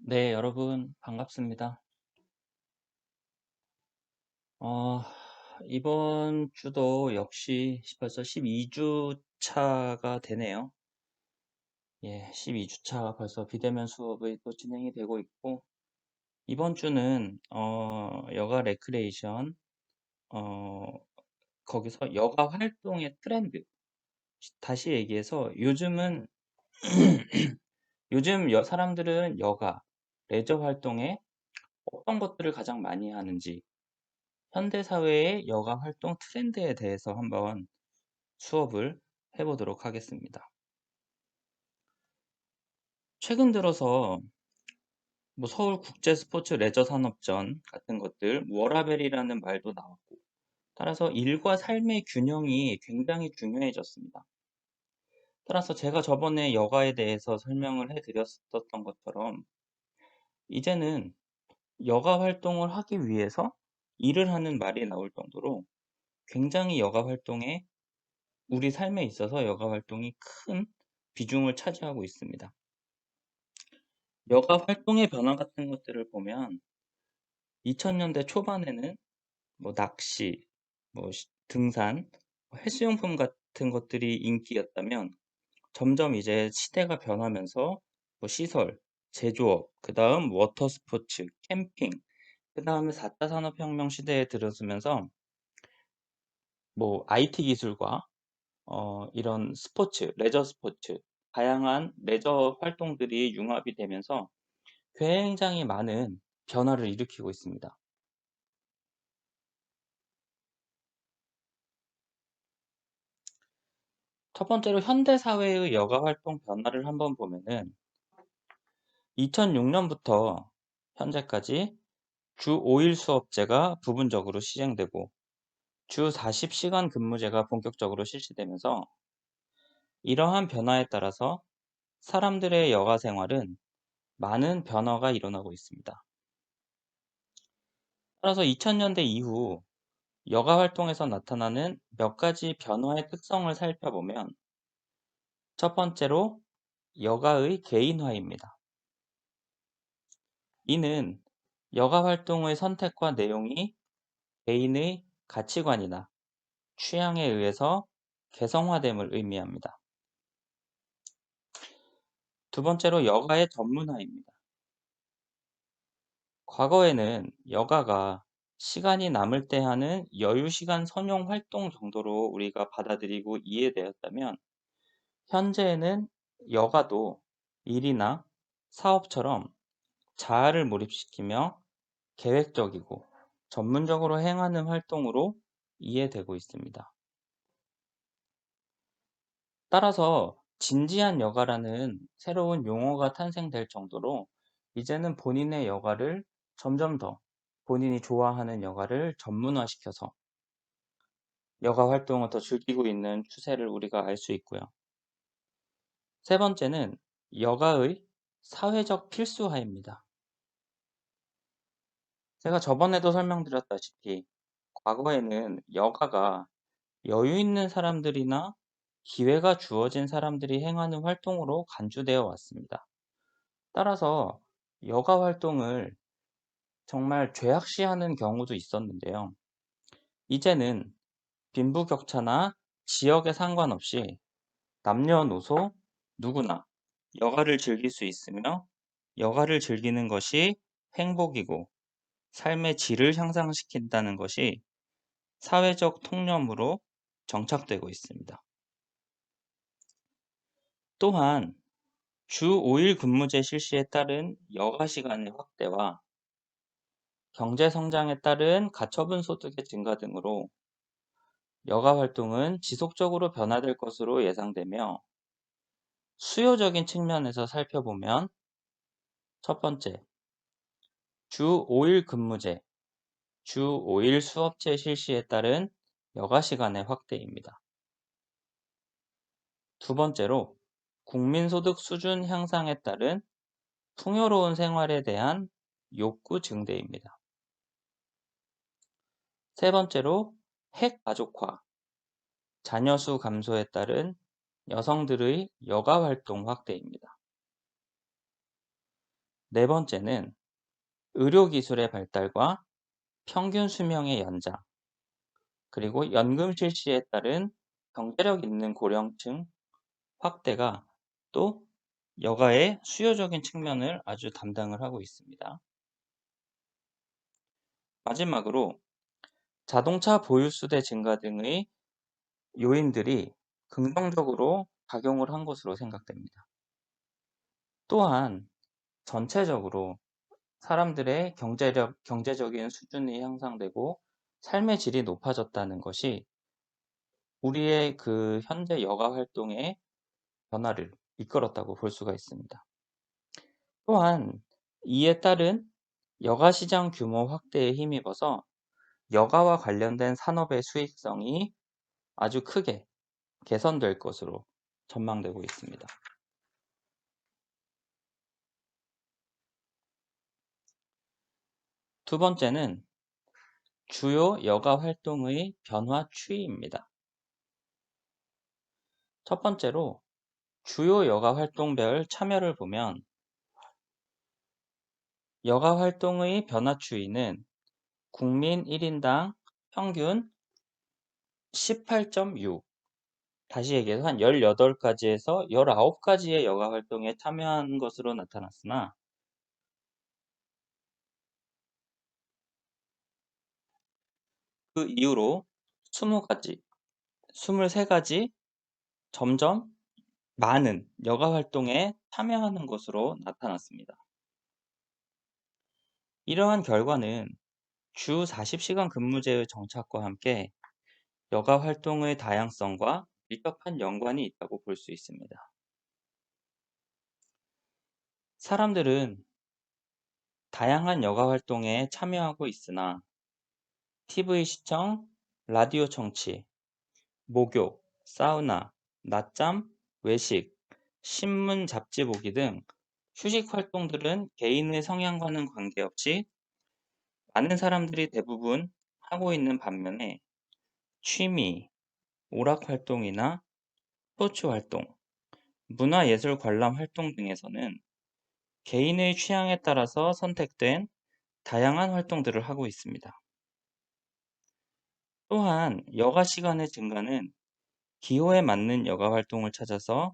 네, 여러분 반갑습니다. 어, 이번 주도 역시 벌써 12주 차가 되네요. 예, 12주 차 벌써 비대면 수업이 또 진행이 되고 있고, 이번 주는 여가 레크레이션, 어, 거기서 여가 활동의 트렌드, 다시 얘기해서 요즘 사람들은 여가, 레저 활동에 어떤 것들을 가장 많이 하는지, 현대 사회의 여가 활동 트렌드에 대해서 한번 수업을 해보도록 하겠습니다. 최근 들어서 뭐 서울 국제 스포츠 레저 산업전 같은 것들, 워라밸이라는 말도 나왔고, 따라서 일과 삶의 균형이 굉장히 중요해졌습니다. 따라서 제가 저번에 여가에 대해서 설명을 해드렸었던 것처럼, 이제는 여가 활동을 하기 위해서 일을 하는 말이 나올 정도로 굉장히 여가 활동에 우리 삶에 있어서 여가 활동이 큰 비중을 차지하고 있습니다. 여가 활동의 변화 같은 것들을 보면 2000년대 초반에는 뭐 낚시, 등산, 해수용품 같은 것들이 인기였다면 점점 이제 시대가 변하면서 뭐 시설, 제조업, 그다음 워터 스포츠, 캠핑, 그다음에 4차 산업혁명 시대에 들어서면서 뭐 IT 기술과 이런 스포츠, 레저 스포츠, 다양한 레저 활동들이 융합이 되면서 굉장히 많은 변화를 일으키고 있습니다. 첫 번째로 현대 사회의 여가 활동 변화를 한번 보면은 2006년부터 현재까지 주 5일 수업제가 부분적으로 시행되고 주 40시간 근무제가 본격적으로 실시되면서 이러한 변화에 따라서 사람들의 여가 생활은 많은 변화가 일어나고 있습니다. 따라서 2000년대 이후 여가 활동에서 나타나는 몇 가지 변화의 특성을 살펴보면 첫 번째로 여가의 개인화입니다. 이는 여가 활동의 선택과 내용이 개인의 가치관이나 취향에 의해서 개성화됨을 의미합니다. 두 번째로 여가의 전문화입니다. 과거에는 여가가 시간이 남을 때 하는 여유 시간 선용 활동 정도로 우리가 받아들이고 이해되었다면 현재에는 여가도 일이나 사업처럼 자아를 몰입시키며 계획적이고 전문적으로 행하는 활동으로 이해되고 있습니다. 따라서 진지한 여가라는 새로운 용어가 탄생될 정도로 이제는 본인의 여가를 점점 더 본인이 좋아하는 여가를 전문화시켜서 여가 활동을 더 즐기고 있는 추세를 우리가 알 수 있고요. 세 번째는 여가의 사회적 필수화입니다. 제가 저번에도 설명드렸다시피 과거에는 여가가 여유 있는 사람들이나 기회가 주어진 사람들이 행하는 활동으로 간주되어 왔습니다. 따라서 여가 활동을 정말 죄악시하는 경우도 있었는데요. 이제는 빈부격차나 지역에 상관없이 남녀노소 누구나 여가를 즐길 수 있으며 여가를 즐기는 것이 행복이고 삶의 질을 향상시킨다는 것이 사회적 통념으로 정착되고 있습니다. 또한 주 5일 근무제 실시에 따른 여가 시간의 확대와 경제 성장에 따른 가처분 소득의 증가 등으로 여가 활동은 지속적으로 변화될 것으로 예상되며 수요적인 측면에서 살펴보면 첫 번째, 주 5일 근무제, 주 5일 수업제 실시에 따른 여가 시간의 확대입니다. 두 번째로 국민소득 수준 향상에 따른 풍요로운 생활에 대한 욕구 증대입니다. 세 번째로 핵가족화, 자녀 수 감소에 따른 여성들의 여가 활동 확대입니다. 네 번째는 의료기술의 발달과 평균 수명의 연장, 그리고 연금 실시에 따른 경제력 있는 고령층 확대가 또 여가의 수요적인 측면을 아주 담당을 하고 있습니다. 마지막으로 자동차 보유 수대 증가 등의 요인들이 긍정적으로 작용을 한 것으로 생각됩니다. 또한 전체적으로 사람들의 경제적인 수준이 향상되고 삶의 질이 높아졌다는 것이 우리의 그 현재 여가 활동의 변화를 이끌었다고 볼 수가 있습니다. 또한 이에 따른 여가 시장 규모 확대에 힘입어서 여가와 관련된 산업의 수익성이 아주 크게 개선될 것으로 전망되고 있습니다. 두 번째는 주요 여가 활동의 변화 추이입니다. 첫 번째로 주요 여가 활동별 참여를 보면 여가 활동의 변화 추이는 국민 1인당 평균 18.6, 다시 얘기해서 한 18가지에서 19가지의 여가 활동에 참여한 것으로 나타났으나 그 이후로 20가지, 23가지 점점 많은 여가 활동에 참여하는 것으로 나타났습니다. 이러한 결과는 주 40시간 근무제의 정착과 함께 여가 활동의 다양성과 밀접한 연관이 있다고 볼 수 있습니다. 사람들은 다양한 여가 활동에 참여하고 있으나 TV 시청, 라디오 청취, 목욕, 사우나, 낮잠, 외식, 신문, 잡지 보기 등 휴식 활동들은 개인의 성향과는 관계없이 많은 사람들이 대부분 하고 있는 반면에 취미, 오락 활동이나 스포츠 활동, 문화예술 관람 활동 등에서는 개인의 취향에 따라서 선택된 다양한 활동들을 하고 있습니다. 또한 여가 시간의 증가는 기호에 맞는 여가 활동을 찾아서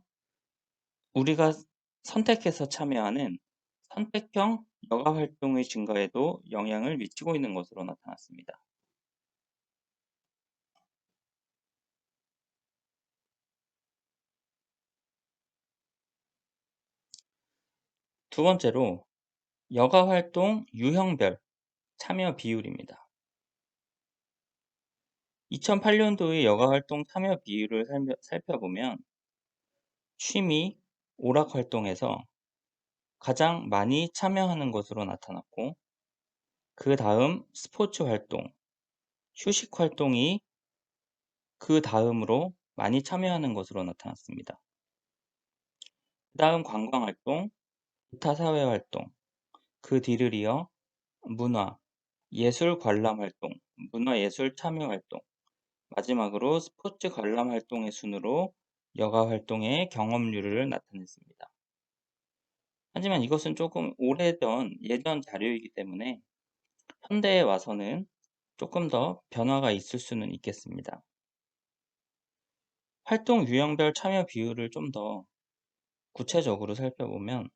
우리가 선택해서 참여하는 선택형 여가 활동의 증가에도 영향을 미치고 있는 것으로 나타났습니다. 두 번째로 여가 활동 유형별 참여 비율입니다. 2008년도의 여가 활동 참여 비율을 살펴보면 취미, 오락 활동에서 가장 많이 참여하는 것으로 나타났고 그 다음 스포츠 활동, 휴식 활동이 그 다음으로 많이 참여하는 것으로 나타났습니다. 그 다음 관광 활동, 기타 사회 활동, 그 뒤를 이어 문화, 예술 관람 활동, 문화예술 참여 활동, 마지막으로 스포츠 관람 활동의 순으로 여가 활동의 경험률을 나타냈습니다. 하지만 이것은 조금 오래전 예전 자료이기 때문에 현대에 와서는 조금 더 변화가 있을 수는 있겠습니다. 활동 유형별 참여 비율을 좀 더 구체적으로 살펴보면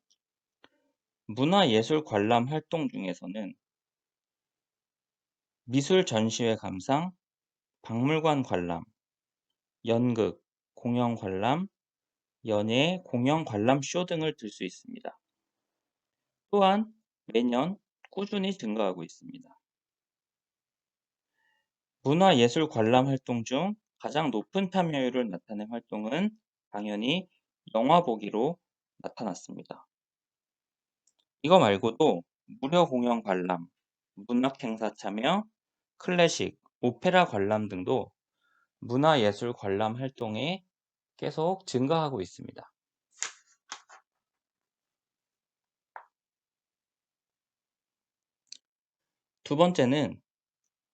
문화예술 관람 활동 중에서는 미술 전시회 감상, 박물관 관람, 연극, 공연 관람, 연예, 공연 관람 쇼 등을 들 수 있습니다. 또한 매년 꾸준히 증가하고 있습니다. 문화예술 관람 활동 중 가장 높은 참여율을 나타낸 활동은 당연히 영화 보기로 나타났습니다. 이거 말고도 무료 공연 관람, 문학 행사 참여, 클래식, 오페라 관람 등도 문화예술 관람 활동에 계속 증가하고 있습니다. 두 번째는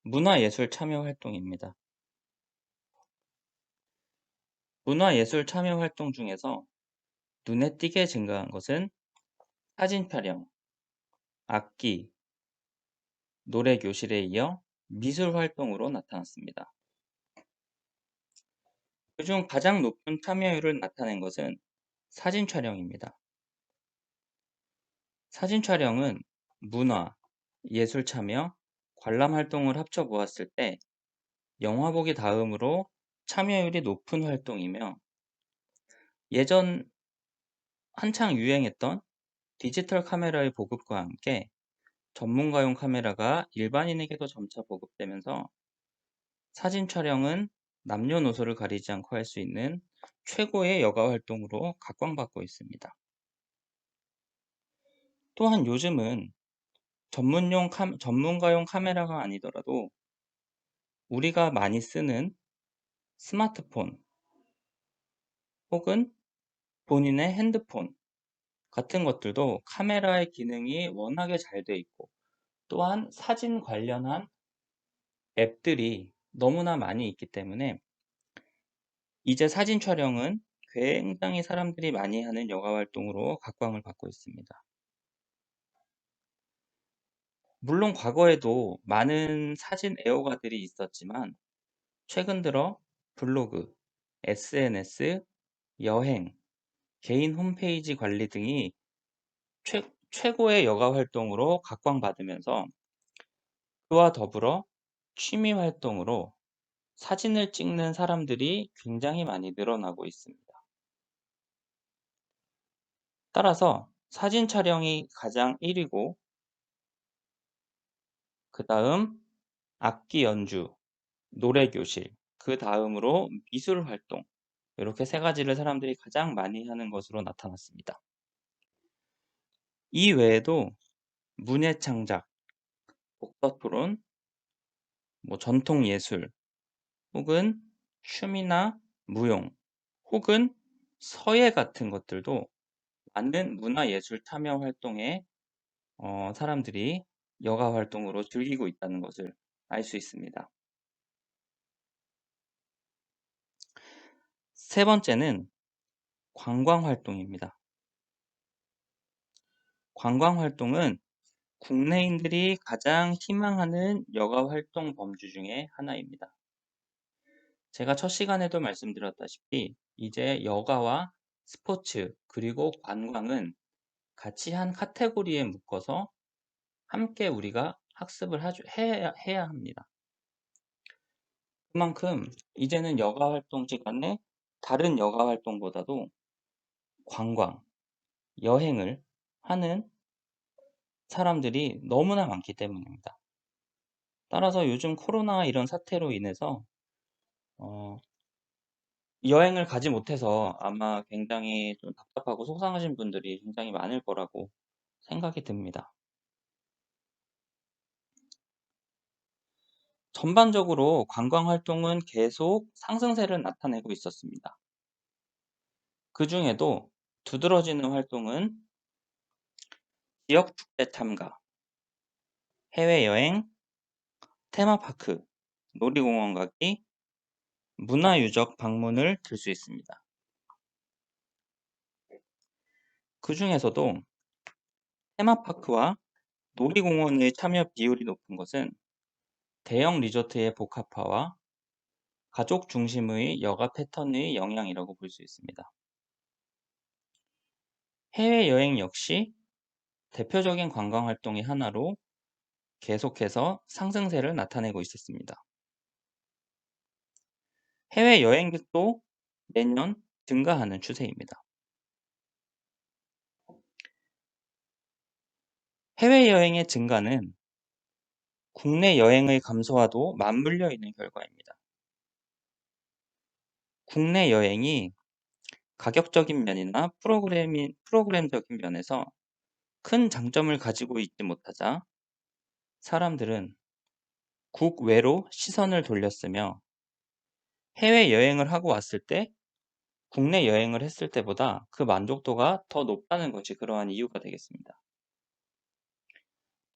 문화예술 참여 활동입니다. 문화예술 참여 활동 중에서 눈에 띄게 증가한 것은 사진 촬영, 악기, 노래 교실에 이어 미술 활동으로 나타났습니다. 그중 가장 높은 참여율을 나타낸 것은 사진 촬영입니다. 사진 촬영은 문화, 예술 참여, 관람 활동을 합쳐 보았을 때 영화 보기 다음으로 참여율이 높은 활동이며 예전 한창 유행했던 디지털 카메라의 보급과 함께 전문가용 카메라가 일반인에게도 점차 보급되면서 사진 촬영은 남녀노소를 가리지 않고 할 수 있는 최고의 여가 활동으로 각광받고 있습니다. 또한 요즘은 전문가용 카메라가 아니더라도 우리가 많이 쓰는 스마트폰 혹은 본인의 핸드폰 같은 것들도 카메라의 기능이 워낙에 잘 돼 있고 또한 사진 관련한 앱들이 너무나 많이 있기 때문에 이제 사진 촬영은 굉장히 사람들이 많이 하는 여가 활동으로 각광을 받고 있습니다. 물론 과거에도 많은 사진 애호가들이 있었지만 최근 들어 블로그, SNS, 여행, 개인 홈페이지 관리 등이 최고의 여가 활동으로 각광받으면서 그와 더불어 취미 활동으로 사진을 찍는 사람들이 굉장히 많이 늘어나고 있습니다. 따라서 사진 촬영이 가장 1위고 그다음 악기 연주, 노래 교실, 그다음으로 미술 활동 이렇게 세 가지를 사람들이 가장 많이 하는 것으로 나타났습니다. 이 외에도 문예 창작, 독서 토론, 전통 예술 혹은 춤이나 무용 혹은 서예 같은 것들도 많은 문화예술 참여 활동에 사람들이 여가 활동으로 즐기고 있다는 것을 알 수 있습니다. 세 번째는 관광 활동입니다. 관광 활동은 국내인들이 가장 희망하는 여가 활동 범주 중에 하나입니다. 제가 첫 시간에도 말씀드렸다시피 이제 여가와 스포츠 그리고 관광은 같이 한 카테고리에 묶어서 함께 우리가 학습을 해야 합니다. 그만큼 이제는 여가 활동 시간에 다른 여가 활동보다도 관광, 여행을 하는 사람들이 너무나 많기 때문입니다. 따라서 요즘 코로나 이런 사태로 인해서 어 여행을 가지 못해서 아마 굉장히 좀 답답하고 속상하신 분들이 굉장히 많을 거라고 생각이 듭니다. 전반적으로 관광 활동은 계속 상승세를 나타내고 있었습니다. 그중에도 두드러지는 활동은 지역 축제 참가, 해외여행, 테마파크, 놀이공원 가기, 문화유적 방문을 들 수 있습니다. 그중에서도 테마파크와 놀이공원의 참여 비율이 높은 것은 대형 리조트의 복합화와 가족 중심의 여가 패턴의 영향이라고 볼 수 있습니다. 해외여행 역시 대표적인 관광 활동의 하나로 계속해서 상승세를 나타내고 있었습니다. 해외여행객도 매년 증가하는 추세입니다. 해외여행의 증가는 국내 여행의 감소와도 맞물려 있는 결과입니다. 국내 여행이 가격적인 면이나 프로그램적인 면에서 큰 장점을 가지고 있지 못하자 사람들은 국외로 시선을 돌렸으며 해외여행을 하고 왔을 때 국내 여행을 했을 때보다 그 만족도가 더 높다는 것이 그러한 이유가 되겠습니다.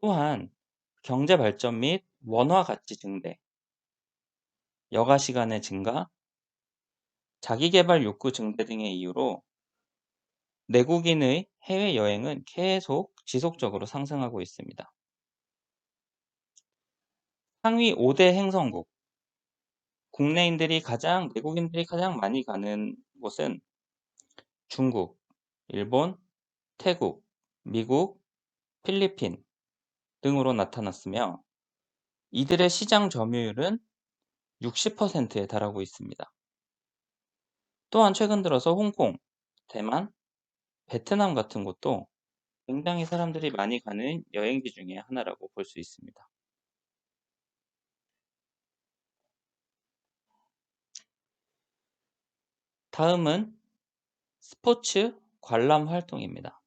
또한 경제 발전 및 원화 가치 증대, 여가 시간의 증가, 자기계발 욕구 증대 등의 이유로 내국인의 해외여행은 계속 지속적으로 상승하고 있습니다. 상위 5대 행성국, 내국인들이 가장 많이 가는 곳은 중국, 일본, 태국, 미국, 필리핀 등으로 나타났으며 이들의 시장 점유율은 60%에 달하고 있습니다. 또한 최근 들어서 홍콩, 대만, 베트남 같은 곳도 굉장히 사람들이 많이 가는 여행지 중에 하나라고 볼 수 있습니다. 다음은 스포츠 관람 활동입니다.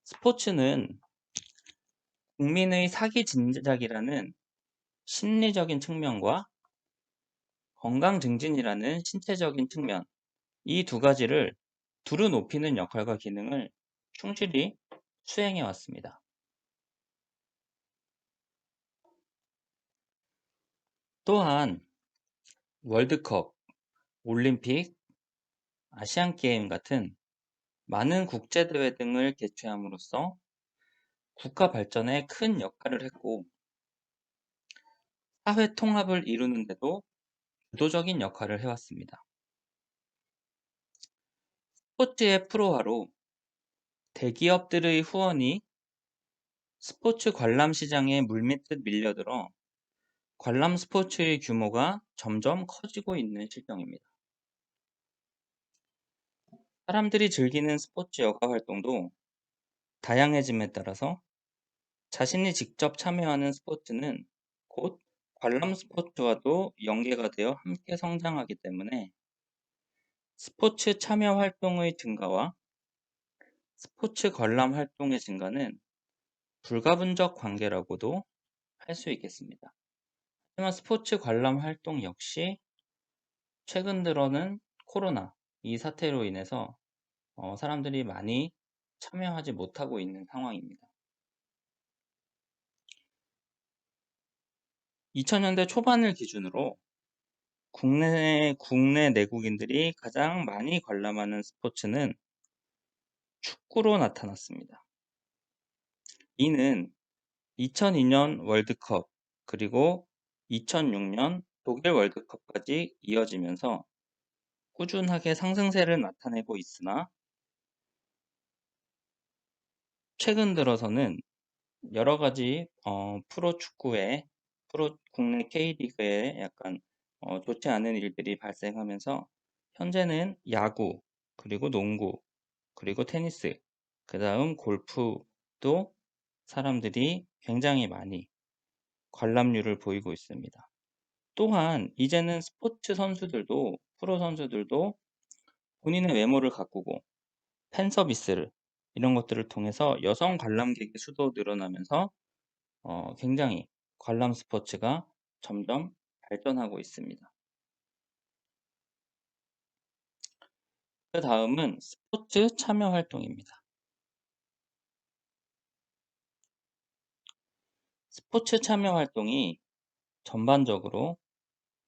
스포츠는 국민의 사기 진작이라는 심리적인 측면과 건강 증진이라는 신체적인 측면, 이 두 가지를 두루 높이는 역할과 기능을 충실히 수행해 왔습니다. 또한 월드컵, 올림픽, 아시안게임 같은 많은 국제대회 등을 개최함으로써 국가 발전에 큰 역할을 했고 사회 통합을 이루는 데도 주도적인 역할을 해왔습니다. 스포츠의 프로화로 대기업들의 후원이 스포츠 관람 시장에 물밀듯 밀려들어 관람 스포츠의 규모가 점점 커지고 있는 실정입니다. 사람들이 즐기는 스포츠 여가 활동도 다양해짐에 따라서 자신이 직접 참여하는 스포츠는 곧 관람 스포츠와도 연계가 되어 함께 성장하기 때문에 스포츠 참여 활동의 증가와 스포츠 관람 활동의 증가는 불가분적 관계라고도 할 수 있겠습니다. 하지만 스포츠 관람 활동 역시 최근 들어는 코로나 이 사태로 인해서 사람들이 많이 참여하지 못하고 있는 상황입니다. 2000년대 초반을 기준으로 국내 내국인들이 가장 많이 관람하는 스포츠는 축구로 나타났습니다. 이는 2002년 월드컵 그리고 2006년 독일 월드컵까지 이어지면서 꾸준하게 상승세를 나타내고 있으나 최근 들어서는 여러 가지 국내 K리그에 약간 좋지 않은 일들이 발생하면서 현재는 야구, 그리고 농구, 그리고 테니스, 그다음 골프도 사람들이 굉장히 많이 관람률을 보이고 있습니다. 또한 이제는 프로 선수들도 본인의 외모를 가꾸고 팬 서비스를 이런 것들을 통해서 여성 관람객의 수도 늘어나면서 굉장히 관람 스포츠가 점점 발전하고 있습니다. 그 다음은 스포츠 참여 활동입니다. 스포츠 참여 활동이 전반적으로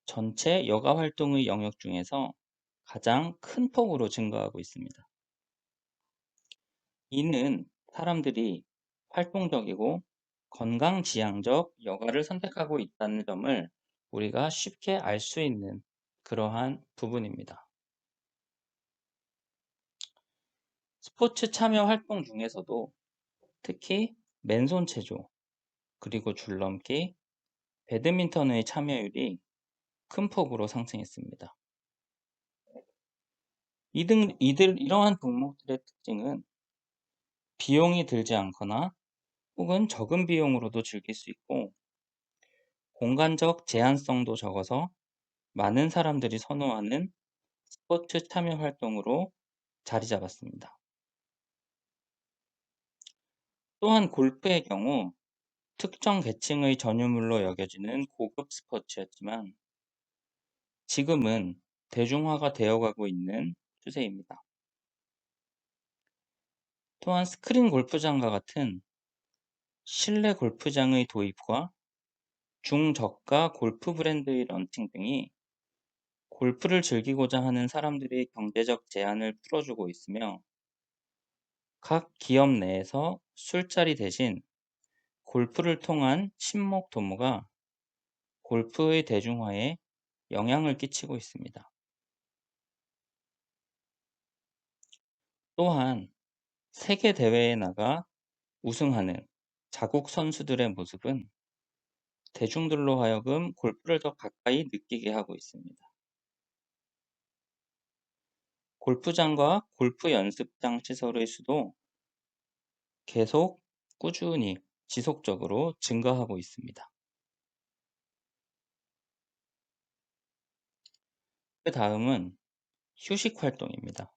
전체 여가 활동의 영역 중에서 가장 큰 폭으로 증가하고 있습니다. 이는 사람들이 활동적이고 건강지향적 여가를 선택하고 있다는 점을 우리가 쉽게 알 수 있는 그러한 부분입니다. 스포츠 참여 활동 중에서도 특히 맨손 체조, 그리고 줄넘기, 배드민턴의 참여율이 큰 폭으로 상승했습니다. 이러한 종목들의 특징은 비용이 들지 않거나 혹은 적은 비용으로도 즐길 수 있고 공간적 제한성도 적어서 많은 사람들이 선호하는 스포츠 참여 활동으로 자리 잡았습니다. 또한 골프의 경우 특정 계층의 전유물로 여겨지는 고급 스포츠였지만 지금은 대중화가 되어가고 있는 추세입니다. 또한 스크린 골프장과 같은 실내 골프장의 도입과 중저가 골프 브랜드의 런칭 등이 골프를 즐기고자 하는 사람들의 경제적 제한을 풀어주고 있으며 각 기업 내에서 술자리 대신 골프를 통한 친목 도모가 골프의 대중화에 영향을 끼치고 있습니다. 또한 세계 대회에 나가 우승하는 자국 선수들의 모습은 대중들로 하여금 골프를 더 가까이 느끼게 하고 있습니다. 골프장과 골프 연습장 시설의 수도 계속 꾸준히 지속적으로 증가하고 있습니다. 그 다음은 휴식 활동입니다.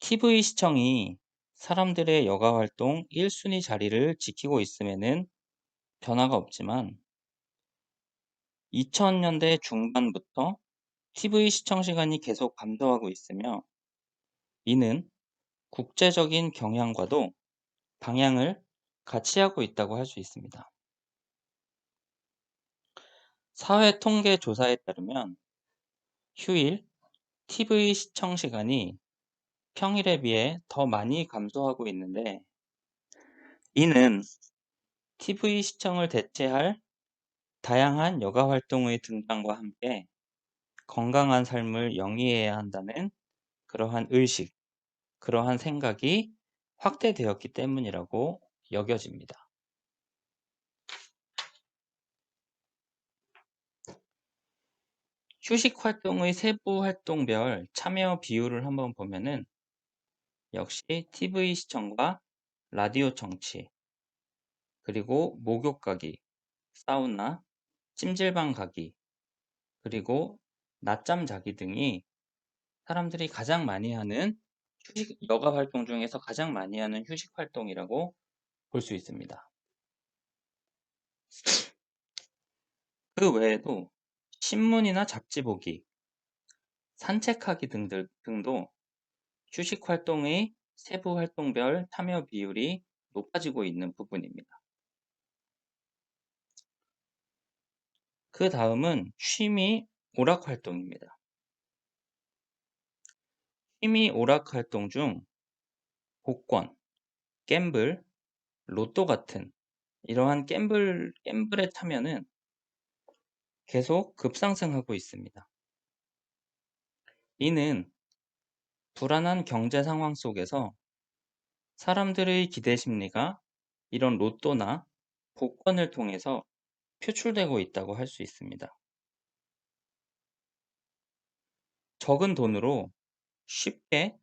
TV 시청이 사람들의 여가 활동 1순위 자리를 지키고 있음에는 변화가 없지만 2000년대 중반부터 TV 시청 시간이 계속 감소하고 있으며 이는 국제적인 경향과도 방향을 같이 하고 있다고 할 수 있습니다. 사회 통계 조사에 따르면 휴일 TV 시청 시간이 평일에 비해 더 많이 감소하고 있는데 이는 TV 시청을 대체할 다양한 여가 활동의 등장과 함께 건강한 삶을 영위해야 한다는 그러한 의식, 그러한 생각이 확대되었기 때문이라고 여겨집니다. 휴식 활동의 세부 활동별 참여 비율을 한번 보면은 역시 TV 시청과 라디오 청취, 그리고 목욕 가기, 사우나, 찜질방 가기, 그리고 낮잠 자기 등이 사람들이 가장 많이 하는 여가 활동 중에서 가장 많이 하는 휴식 활동이라고 볼 수 있습니다. 그 외에도 신문이나 잡지 보기, 산책하기 등도 휴식 활동의 세부 활동별 참여 비율이 높아지고 있는 부분입니다. 그 다음은 취미 오락 활동입니다. 취미 오락 활동 중 복권, 갬블, 로또 같은 이러한 갬블의 참여는 계속 급상승하고 있습니다. 이는 불안한 경제 상황 속에서 사람들의 기대 심리가 이런 로또나 복권을 통해서 표출되고 있다고 할 수 있습니다. 적은 돈으로 쉽게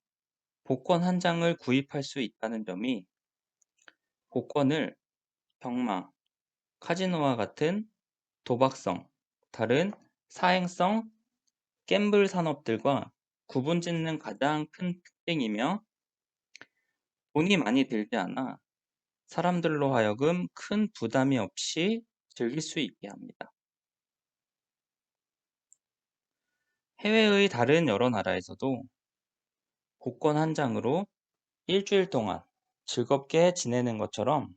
복권 한 장을 구입할 수 있다는 점이 복권을 경마, 카지노와 같은 도박성, 다른 사행성 갬블 산업들과 구분짓는 가장 큰 특징이며 돈이 많이 들지 않아 사람들로 하여금 큰 부담이 없이 즐길 수 있게 합니다. 해외의 다른 여러 나라에서도 복권 한 장으로 일주일 동안 즐겁게 지내는 것처럼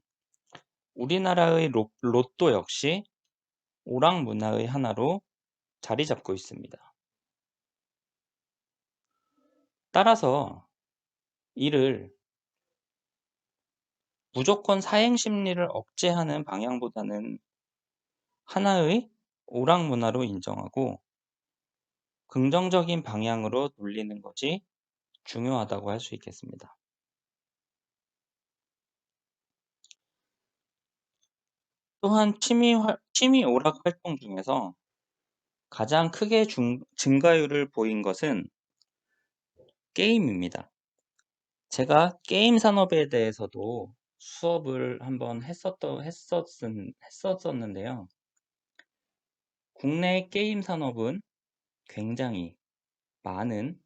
우리나라의 로또 역시 오락 문화의 하나로 자리 잡고 있습니다. 따라서 이를 무조건 사행 심리를 억제하는 방향보다는 하나의 오락 문화로 인정하고 긍정적인 방향으로 돌리는 것이 중요하다고 할 수 있겠습니다. 또한 취미 오락 활동 중에서 가장 크게 증가율을 보인 것은 게임입니다. 제가 게임 산업에 대해서도 수업을 한번 했었었는데요. 국내 게임 산업은 굉장히 많은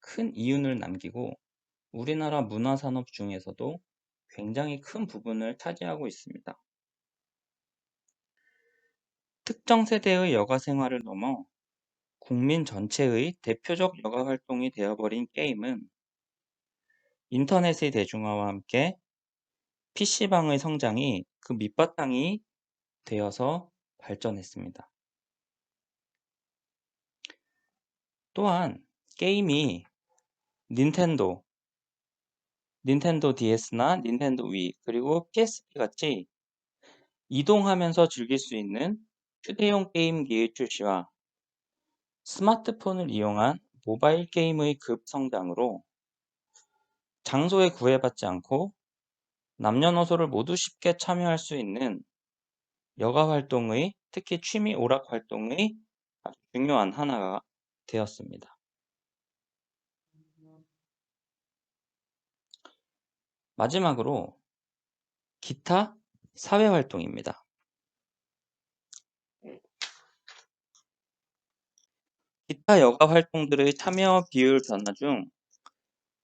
큰 이윤을 남기고 우리나라 문화 산업 중에서도 굉장히 큰 부분을 차지하고 있습니다. 특정 세대의 여가 생활을 넘어 국민 전체의 대표적 여가 활동이 되어버린 게임은 인터넷의 대중화와 함께 PC방의 성장이 그 밑바탕이 되어서 발전했습니다. 또한 게임이 닌텐도, 닌텐도 DS나 닌텐도 위, 그리고 PSP 같이 이동하면서 즐길 수 있는 휴대용 게임기의 출시와 스마트폰을 이용한 모바일 게임의 급성장으로 장소에 구애받지 않고 남녀노소를 모두 쉽게 참여할 수 있는 여가 활동의, 특히 취미 오락 활동의 아주 중요한 하나가 되었습니다. 마지막으로 기타 사회 활동입니다. 기타 여가 활동들의 참여 비율 변화 중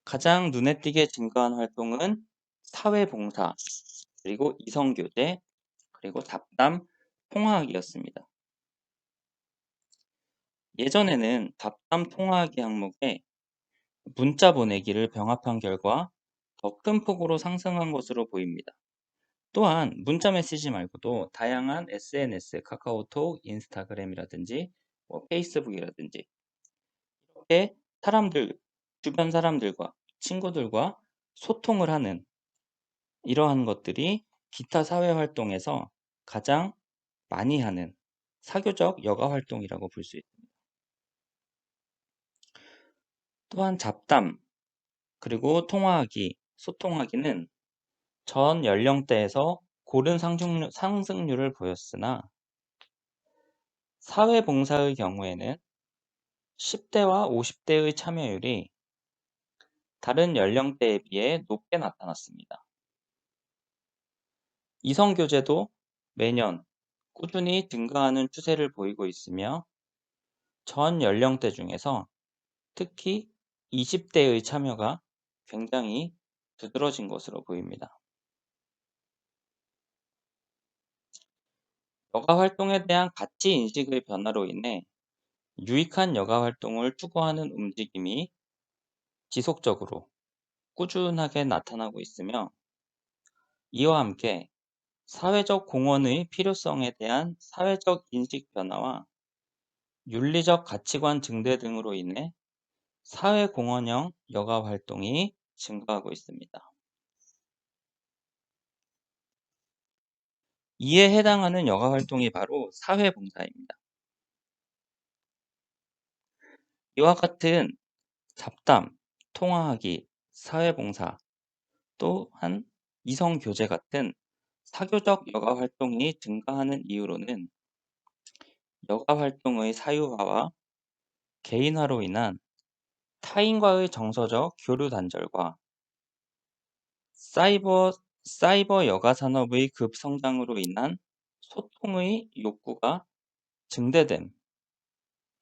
가장 눈에 띄게 증가한 활동은 사회봉사, 그리고 이성교제, 그리고 잡담, 통화하기였습니다. 예전에는 잡담 통화하기 항목에 문자 보내기를 병합한 결과 더 큰 폭으로 상승한 것으로 보입니다. 또한 문자 메시지 말고도 다양한 SNS, 카카오톡, 인스타그램이라든지 페이스북이라든지 이렇게 주변 사람들과 친구들과 소통을 하는 이러한 것들이 기타 사회 활동에서 가장 많이 하는 사교적 여가 활동이라고 볼 수 있습니다. 또한 잡담, 그리고 통화하기, 소통하기는 전 연령대에서 고른 상승률을 보였으나 사회봉사의 경우에는 10대와 50대의 참여율이 다른 연령대에 비해 높게 나타났습니다. 이성교제도 매년 꾸준히 증가하는 추세를 보이고 있으며 전 연령대 중에서 특히 20대의 참여가 굉장히 두드러진 것으로 보입니다. 여가 활동에 대한 가치 인식의 변화로 인해 유익한 여가 활동을 추구하는 움직임이 지속적으로 꾸준하게 나타나고 있으며 이와 함께 사회적 공헌의 필요성에 대한 사회적 인식 변화와 윤리적 가치관 증대 등으로 인해 사회 공헌형 여가 활동이 증가하고 있습니다. 이에 해당하는 여가 활동이 바로 사회봉사입니다. 이와 같은 잡담, 통화하기, 사회봉사, 또한 이성교제 같은 사교적 여가 활동이 증가하는 이유로는 여가 활동의 사유화와 개인화로 인한 타인과의 정서적 교류 단절과 사이버 여가 산업의 급성장으로 인한 소통의 욕구가 증대됨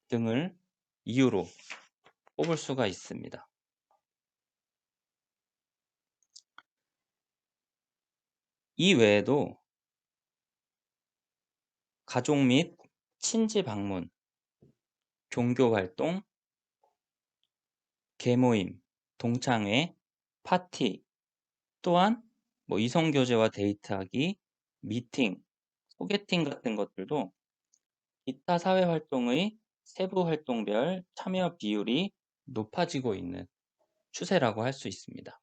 등을 이유로 꼽을 수가 있습니다. 이 외에도 가족 및 친지 방문, 종교 활동, 계모임, 동창회, 파티, 또한 이성교제와 데이트하기, 미팅, 소개팅 같은 것들도 기타 사회활동의 세부 활동별 참여 비율이 높아지고 있는 추세라고 할 수 있습니다.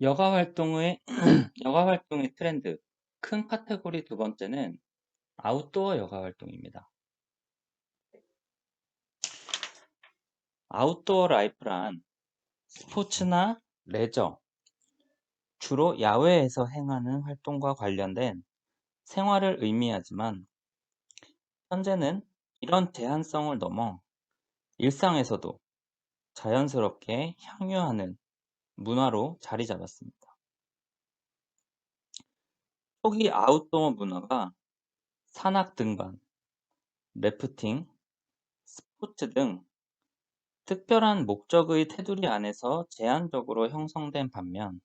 여가 활동의 여가 활동의 트렌드 큰 카테고리 두 번째는 아웃도어 여가 활동입니다. 아웃도어 라이프란 스포츠나 레저, 주로 야외에서 행하는 활동과 관련된 생활을 의미하지만 현재는 이런 제한성을 넘어 일상에서도 자연스럽게 향유하는 문화로 자리 잡았습니다. 초기 아웃도어 문화가 산악 등반, 래프팅, 스포츠 등 특별한 목적의 테두리 안에서 제한적으로 형성된 반면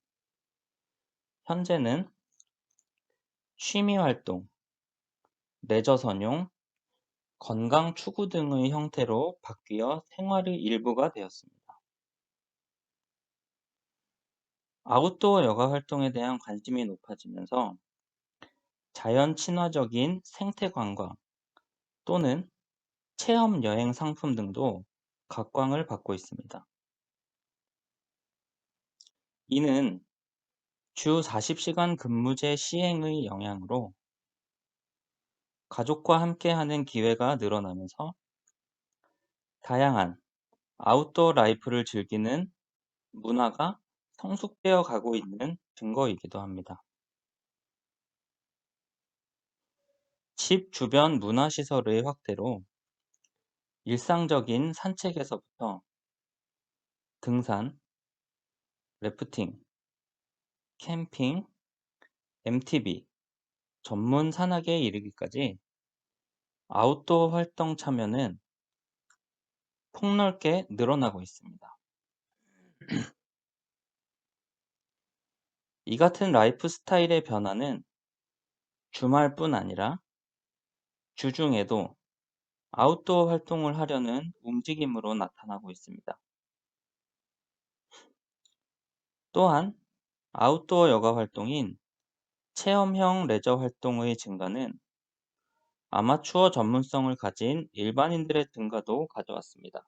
현재는 취미 활동, 레저 선용, 건강 추구 등의 형태로 바뀌어 생활의 일부가 되었습니다. 아웃도어 여가 활동에 대한 관심이 높아지면서 자연 친화적인 생태 관광 또는 체험 여행 상품 등도 각광을 받고 있습니다. 이는 주 40시간 근무제 시행의 영향으로 가족과 함께하는 기회가 늘어나면서 다양한 아웃도어 라이프를 즐기는 문화가 성숙되어 가고 있는 증거이기도 합니다. 집 주변 문화시설의 확대로 일상적인 산책에서부터 등산, 래프팅, 캠핑, MTB, 전문 산악에 이르기까지 아웃도어 활동 참여는 폭넓게 늘어나고 있습니다. 이 같은 라이프 스타일의 변화는 주말뿐 아니라 주중에도 아웃도어 활동을 하려는 움직임으로 나타나고 있습니다. 또한 아웃도어 여가 활동인 체험형 레저 활동의 증가는 아마추어 전문성을 가진 일반인들의 증가도 가져왔습니다.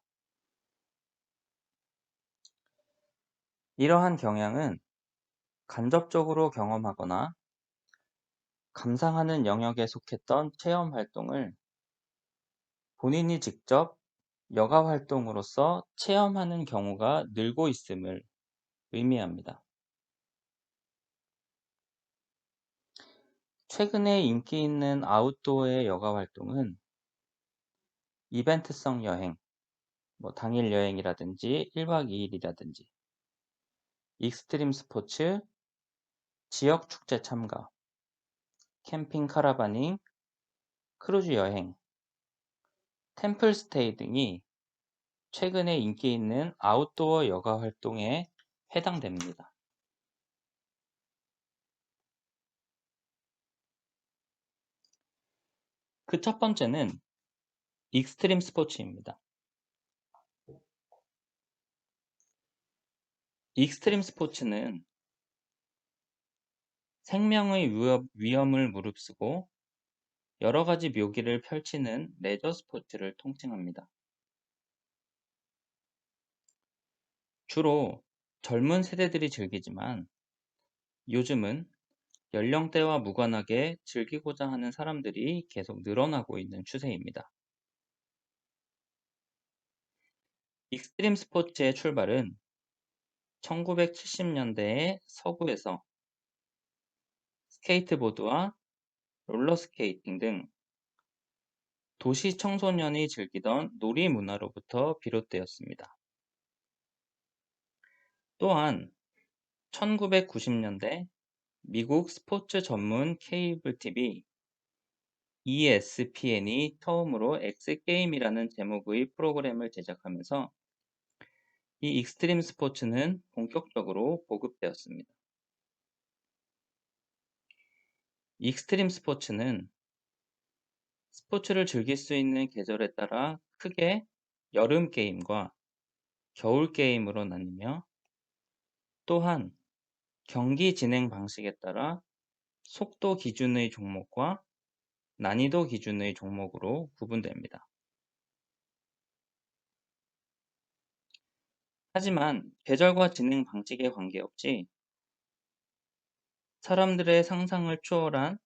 이러한 경향은 간접적으로 경험하거나 감상하는 영역에 속했던 체험 활동을 본인이 직접 여가 활동으로서 체험하는 경우가 늘고 있음을 의미합니다. 최근에 인기 있는 아웃도어의 여가 활동은 이벤트성 여행, 당일 여행이라든지 1박 2일이라든지 익스트림 스포츠, 지역 축제 참가, 캠핑 카라바닝, 크루즈 여행, 템플 스테이 등이 최근에 인기 있는 아웃도어 여가 활동에 해당됩니다. 그 첫 번째는 익스트림 스포츠입니다. 익스트림 스포츠는 생명의 위험을 무릅쓰고 여러 가지 묘기를 펼치는 레저 스포츠를 통칭합니다. 주로 젊은 세대들이 즐기지만 요즘은 연령대와 무관하게 즐기고자 하는 사람들이 계속 늘어나고 있는 추세입니다. 익스트림 스포츠의 출발은 1970년대의 서구에서 스케이트보드와 롤러스케이팅 등 도시 청소년이 즐기던 놀이 문화로부터 비롯되었습니다. 또한 1990년대 미국 스포츠 전문 케이블 TV ESPN이 처음으로 X게임이라는 제목의 프로그램을 제작하면서 이 익스트림 스포츠는 본격적으로 보급되었습니다. 익스트림 스포츠는 스포츠를 즐길 수 있는 계절에 따라 크게 여름 게임과 겨울 게임으로 나뉘며 또한 경기 진행 방식에 따라 속도 기준의 종목과 난이도 기준의 종목으로 구분됩니다. 하지만 계절과 진행 방식에 관계없이 사람들의 상상을 초월한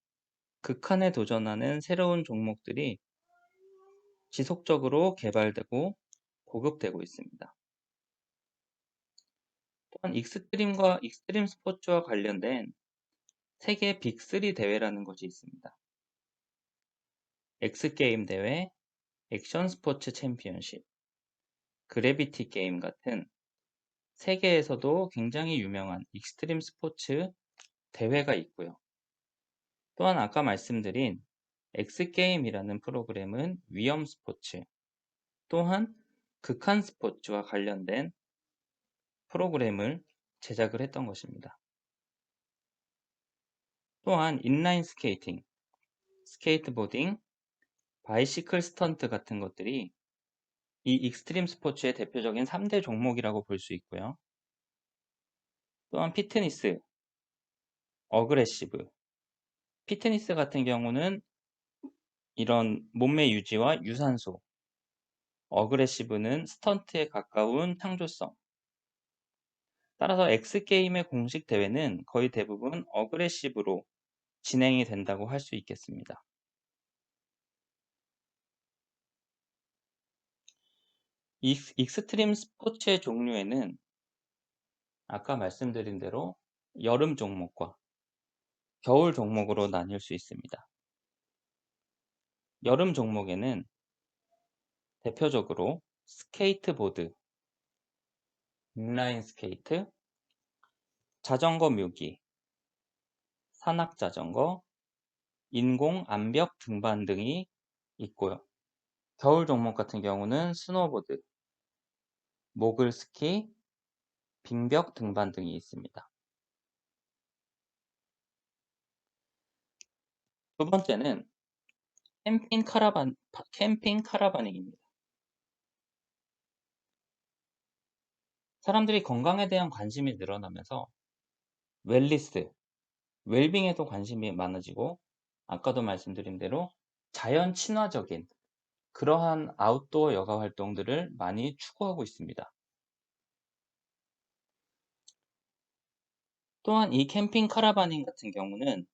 극한에 도전하는 새로운 종목들이 지속적으로 개발되고 보급되고 있습니다. 또한 익스트림 스포츠와 관련된 세계 빅3 대회라는 것이 있습니다. 엑스게임 대회, 액션 스포츠 챔피언십, 그래비티 게임 같은 세계에서도 굉장히 유명한 익스트림 스포츠 대회가 있고요. 또한 아까 말씀드린 엑스게임이라는 프로그램은 위험 스포츠, 또한 극한 스포츠와 관련된 프로그램을 제작을 했던 것입니다. 또한 인라인 스케이팅, 스케이트보딩, 바이시클 스턴트 같은 것들이 이 익스트림 스포츠의 대표적인 3대 종목이라고 볼 수 있고요. 또한 피트니스, 어그레시브, 피트니스 같은 경우는 이런 몸매 유지와 유산소, 어그레시브는 스턴트에 가까운 창조성. 따라서 X게임의 공식 대회는 거의 대부분 어그레시브로 진행이 된다고 할 수 있겠습니다. 익스트림 스포츠의 종류에는 아까 말씀드린 대로 여름 종목과 겨울 종목으로 나뉠 수 있습니다. 여름 종목에는 대표적으로 스케이트보드, 인라인 스케이트, 자전거 묘기, 산악자전거, 인공 암벽 등반 등이 있고요. 겨울 종목 같은 경우는 스노보드, 모글스키, 빙벽 등반 등이 있습니다. 두 번째는 캠핑 카라바닝입니다. 사람들이 건강에 대한 관심이 늘어나면서 웰리스, 웰빙에도 관심이 많아지고 아까도 말씀드린 대로 자연 친화적인 그러한 아웃도어 여가 활동들을 많이 추구하고 있습니다. 또한 이 캠핑 카라바닝 같은 경우는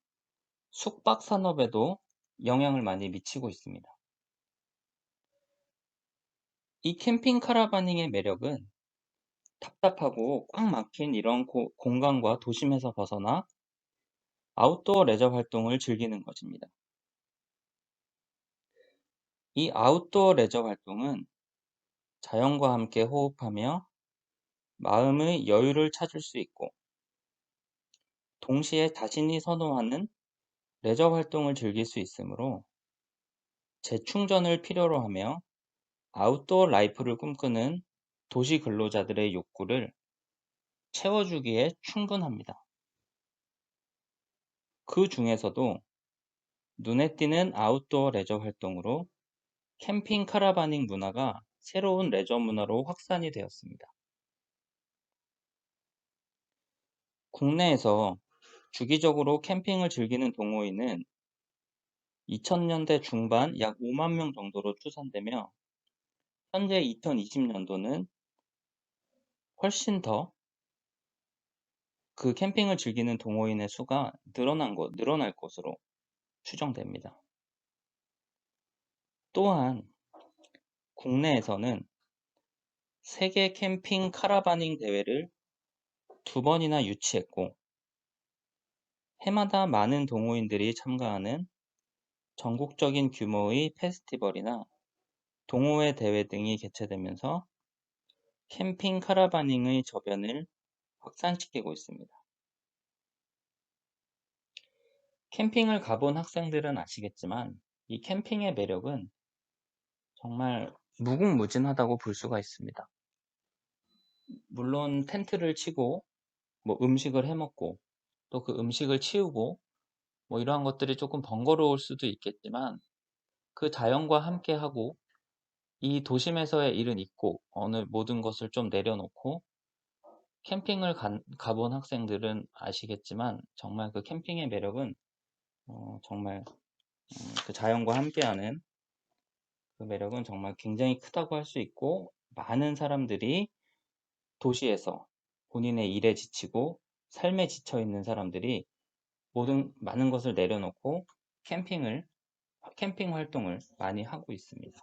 숙박 산업에도 영향을 많이 미치고 있습니다. 이 캠핑 카라바닝의 매력은 답답하고 꽉 막힌 이런 공간과 도심에서 벗어나 아웃도어 레저 활동을 즐기는 것입니다. 이 아웃도어 레저 활동은 자연과 함께 호흡하며 마음의 여유를 찾을 수 있고 동시에 자신이 선호하는 레저 활동을 즐길 수 있으므로 재충전을 필요로 하며 아웃도어 라이프를 꿈꾸는 도시 근로자들의 욕구를 채워주기에 충분합니다. 그 중에서도 눈에 띄는 아웃도어 레저 활동으로 캠핑 카라바닝 문화가 새로운 레저 문화로 확산이 되었습니다. 국내에서 주기적으로 캠핑을 즐기는 동호인은 2000년대 중반 약 5만 명 정도로 추산되며 현재 2020년도는 훨씬 더 그 캠핑을 즐기는 동호인의 수가 늘어날 것으로 추정됩니다. 또한 국내에서는 세계 캠핑 카라바닝 대회를 2번이나 유치했고 해마다 많은 동호인들이 참가하는 전국적인 규모의 페스티벌이나 동호회 대회 등이 개최되면서 캠핑 카라바닝의 저변을 확산시키고 있습니다. 캠핑을 가본 학생들은 아시겠지만 이 캠핑의 매력은 정말 무궁무진하다고 볼 수가 있습니다. 물론 텐트를 치고 뭐 음식을 해 먹고 또 그 음식을 치우고 뭐 이러한 것들이 조금 번거로울 수도 있겠지만 그 자연과 함께하고 이 도심에서의 일은 잊고 어느 모든 것을 좀 내려놓고 캠핑을 가본 학생들은 아시겠지만 정말 그 캠핑의 매력은 정말 그 자연과 함께하는 그 매력은 정말 굉장히 크다고 할 수 있고 많은 사람들이 도시에서 본인의 일에 지치고 삶에 지쳐 있는 사람들이 많은 것을 내려놓고 캠핑 활동을 많이 하고 있습니다.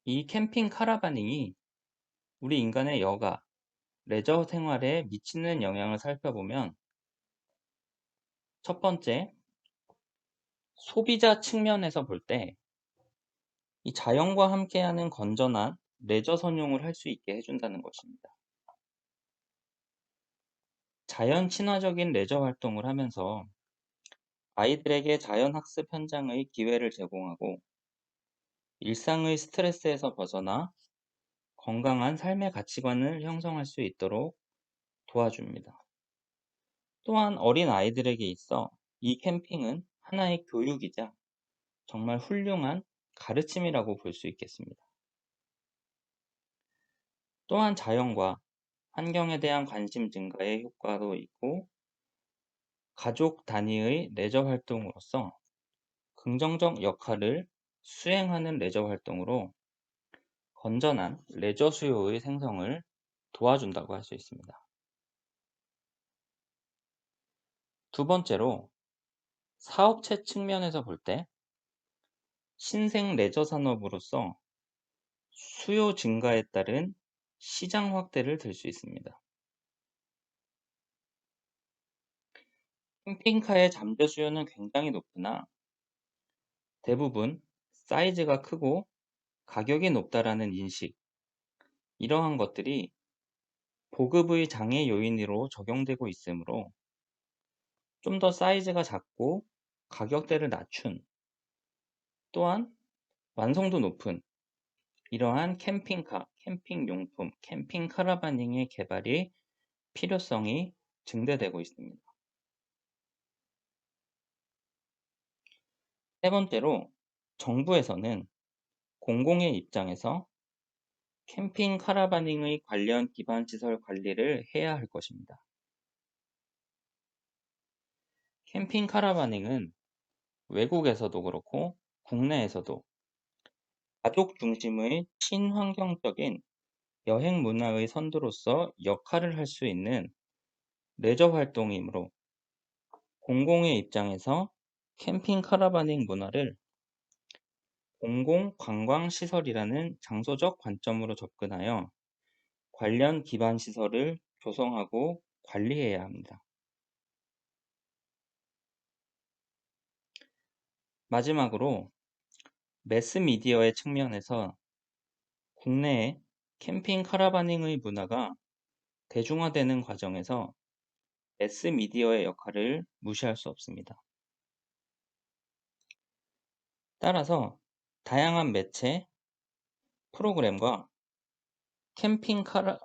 이 캠핑 카라바닝이 우리 인간의 여가, 레저 생활에 미치는 영향을 살펴보면 첫 번째, 소비자 측면에서 볼 때 이 자연과 함께하는 건전한 레저 선용을 할 수 있게 해준다는 것입니다. 자연 친화적인 레저 활동을 하면서 아이들에게 자연 학습 현장의 기회를 제공하고 일상의 스트레스에서 벗어나 건강한 삶의 가치관을 형성할 수 있도록 도와줍니다. 또한 어린 아이들에게 있어 이 캠핑은 하나의 교육이자 정말 훌륭한 가르침이라고 볼 수 있겠습니다. 또한 자연과 환경에 대한 관심 증가에 효과도 있고 가족 단위의 레저 활동으로서 긍정적 역할을 수행하는 레저 활동으로 건전한 레저 수요의 생성을 도와준다고 할 수 있습니다. 두 번째로 사업체 측면에서 볼 때 신생 레저 산업으로서 수요 증가에 따른 시장 확대를 들 수 있습니다. 캠핑카의 잠재 수요는 굉장히 높으나 대부분 사이즈가 크고 가격이 높다라는 인식, 이러한 것들이 보급의 장애 요인으로 적용되고 있으므로 좀 더 사이즈가 작고 가격대를 낮춘, 또한 완성도 높은 이러한 캠핑카, 캠핑용품, 캠핑 카라바닝의 개발이 필요성이 증대되고 있습니다. 세 번째로 정부에서는 공공의 입장에서 캠핑 카라바닝의 관련 기반 시설 관리를 해야 할 것입니다. 캠핑 카라바닝은 외국에서도 그렇고 국내에서도 가족 중심의 친환경적인 여행 문화의 선두로서 역할을 할 수 있는 레저 활동이므로 공공의 입장에서 캠핑 카라바닝 문화를 공공 관광 시설이라는 장소적 관점으로 접근하여 관련 기반 시설을 조성하고 관리해야 합니다. 마지막으로 매스미디어의 측면에서 국내의 캠핑 카라바닝의 문화가 대중화되는 과정에서 매스미디어의 역할을 무시할 수 없습니다. 따라서 다양한 매체, 프로그램과 캠핑 카라,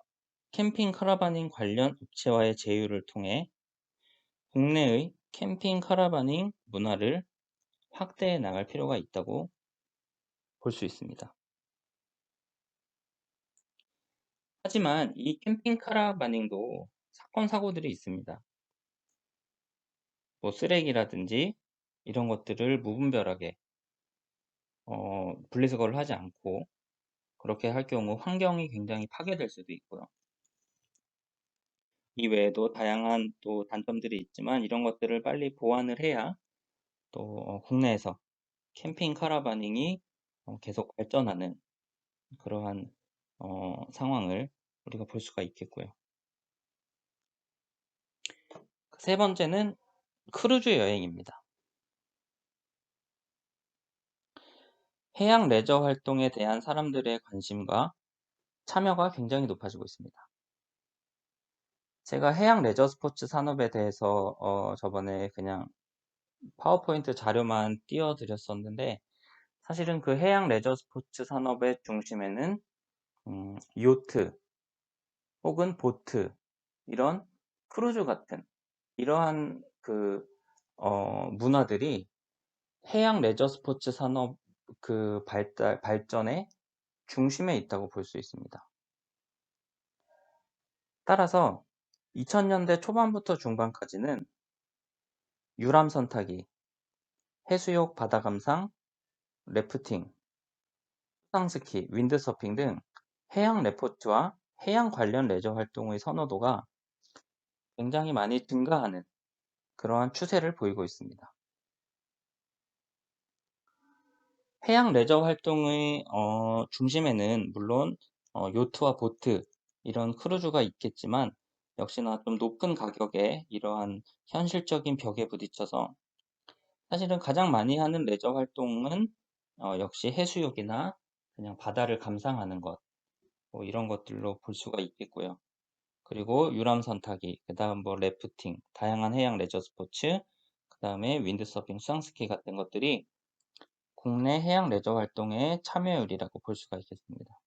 캠핑 카라바닝 관련 업체와의 제휴를 통해 국내의 캠핑 카라바닝 문화를 확대해 나갈 필요가 있다고 볼 수 있습니다. 하지만 이 캠핑 카라바닝도 사건 사고들이 있습니다. 뭐 쓰레기라든지 이런 것들을 무분별하게 분리수거를 하지 않고 그렇게 할 경우 환경이 굉장히 파괴될 수도 있고요. 이외에도 다양한 또 단점들이 있지만 이런 것들을 빨리 보완을 해야 또 국내에서 캠핑 카라바닝이 계속 발전하는 그러한 상황을 우리가 볼 수가 있겠고요. 세 번째는 크루즈 여행입니다. 해양 레저 활동에 대한 사람들의 관심과 참여가 굉장히 높아지고 있습니다. 제가 해양 레저 스포츠 산업에 대해서 저번에 그냥 파워포인트 자료만 띄워드렸었는데 사실은 그 해양 레저 스포츠 산업의 중심에는 요트 혹은 보트 이런 크루즈 같은 이러한 그 문화들이 해양 레저 스포츠 산업 그 발전의 중심에 있다고 볼 수 있습니다. 따라서 2000년대 초반부터 중반까지는 유람선 타기, 해수욕 바다 감상, 래프팅, 수상스키, 윈드서핑 등 해양 레포트와 해양 관련 레저 활동의 선호도가 굉장히 많이 증가하는 그러한 추세를 보이고 있습니다. 해양 레저 활동의 중심에는 물론 요트와 보트 이런 크루즈가 있겠지만 역시나 좀 높은 가격에 이러한 현실적인 벽에 부딪혀서 사실은 가장 많이 하는 레저 활동은 역시 해수욕이나 그냥 바다를 감상하는 것, 뭐 이런 것들로 볼 수가 있겠고요. 그리고 유람선 타기, 그 다음 뭐 래프팅, 다양한 해양 레저 스포츠, 그 다음에 윈드서핑, 수상스키 같은 것들이 국내 해양 레저 활동의 참여율이라고 볼 수가 있겠습니다.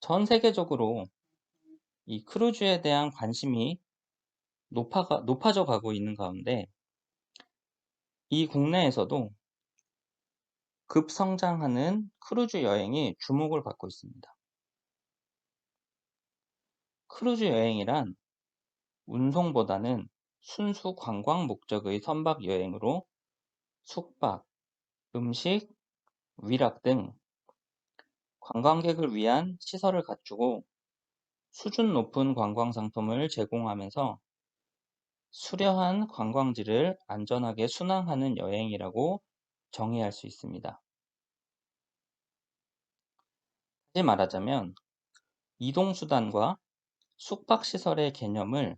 전 세계적으로 이 크루즈에 대한 관심이 높아져 가고 있는 가운데 이 국내에서도 급성장하는 크루즈 여행이 주목을 받고 있습니다. 크루즈 여행이란 운송보다는 순수 관광 목적의 선박 여행으로 숙박, 음식, 위락 등 관광객을 위한 시설을 갖추고 수준 높은 관광 상품을 제공하면서 수려한 관광지를 안전하게 순항하는 여행이라고 정의할 수 있습니다. 다시 말하자면 이동수단과 숙박시설의 개념을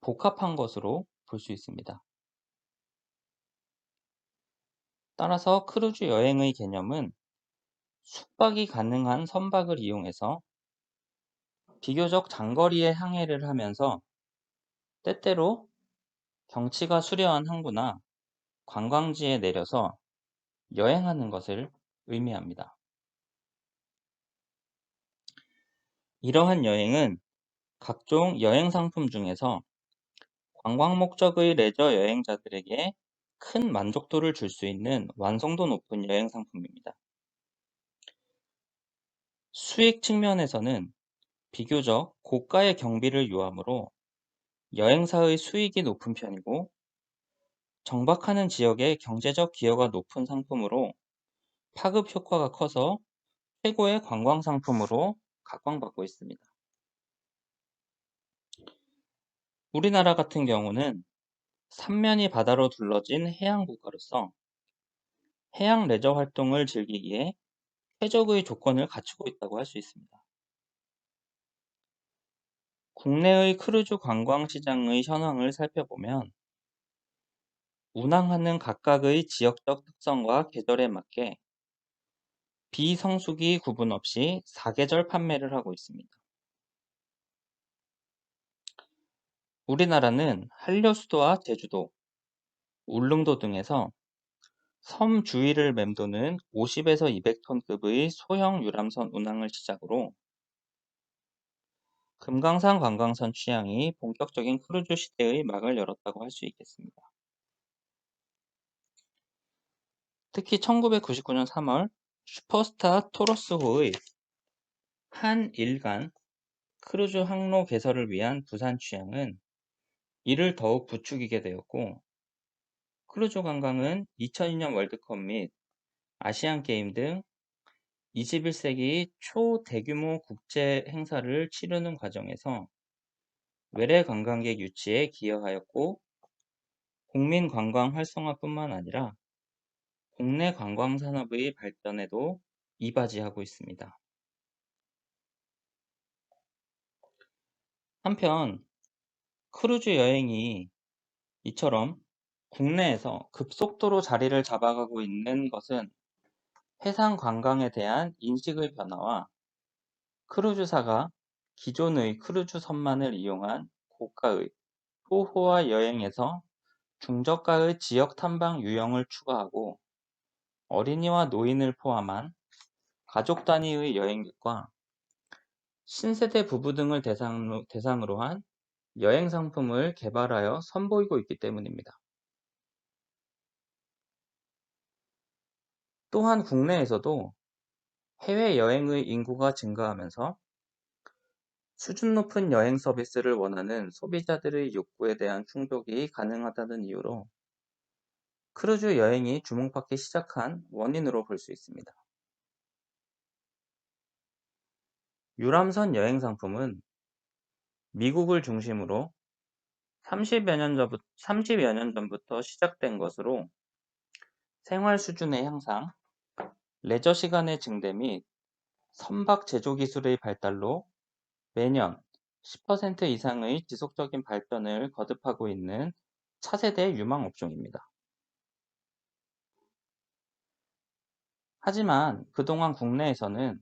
복합한 것으로 볼 수 있습니다. 따라서 크루즈 여행의 개념은 숙박이 가능한 선박을 이용해서 비교적 장거리의 항해를 하면서 때때로 경치가 수려한 항구나 관광지에 내려서 여행하는 것을 의미합니다. 이러한 여행은 각종 여행 상품 중에서 관광 목적의 레저 여행자들에게 큰 만족도를 줄 수 있는 완성도 높은 여행 상품입니다. 수익 측면에서는 비교적 고가의 경비를 요하므로 여행사의 수익이 높은 편이고 정박하는 지역의 경제적 기여가 높은 상품으로 파급 효과가 커서 최고의 관광 상품으로 각광받고 있습니다. 우리나라 같은 경우는 삼면이 바다로 둘러진 해양 국가로서 해양 레저 활동을 즐기기에 최적의 조건을 갖추고 있다고 할 수 있습니다. 국내의 크루즈 관광 시장의 현황을 살펴보면 운항하는 각각의 지역적 특성과 계절에 맞게 비성수기 구분 없이 사계절 판매를 하고 있습니다. 우리나라는 한려수도와 제주도, 울릉도 등에서 섬 주위를 맴도는 50에서 200톤급의 소형 유람선 운항을 시작으로 금강산 관광선 취향이 본격적인 크루즈 시대의 막을 열었다고 할 수 있겠습니다. 특히 1999년 3월 슈퍼스타 토러스호의 한일간 크루즈 항로 개설을 위한 부산 취향은 이를 더욱 부추기게 되었고 크루즈 관광은 2002년 월드컵 및 아시안게임 등 21세기 초대규모 국제 행사를 치르는 과정에서 외래 관광객 유치에 기여하였고 국민 관광 활성화뿐만 아니라 국내 관광 산업의 발전에도 이바지하고 있습니다. 한편 크루즈 여행이 이처럼 국내에서 급속도로 자리를 잡아가고 있는 것은 해상 관광에 대한 인식의 변화와 크루즈사가 기존의 크루즈선만을 이용한 고가의 초호화 여행에서 중저가의 지역 탐방 유형을 추가하고 어린이와 노인을 포함한 가족 단위의 여행객과 신세대 부부 등을 대상으로 한 여행 상품을 개발하여 선보이고 있기 때문입니다. 또한 국내에서도 해외여행의 인구가 증가하면서 수준 높은 여행 서비스를 원하는 소비자들의 욕구에 대한 충족이 가능하다는 이유로 크루즈 여행이 주목받기 시작한 원인으로 볼 수 있습니다. 유람선 여행 상품은 미국을 중심으로 30여 년 전부터 시작된 것으로 생활 수준의 향상, 레저 시간의 증대 및 선박 제조 기술의 발달로 매년 10% 이상의 지속적인 발전을 거듭하고 있는 차세대 유망 업종입니다. 하지만 그동안 국내에서는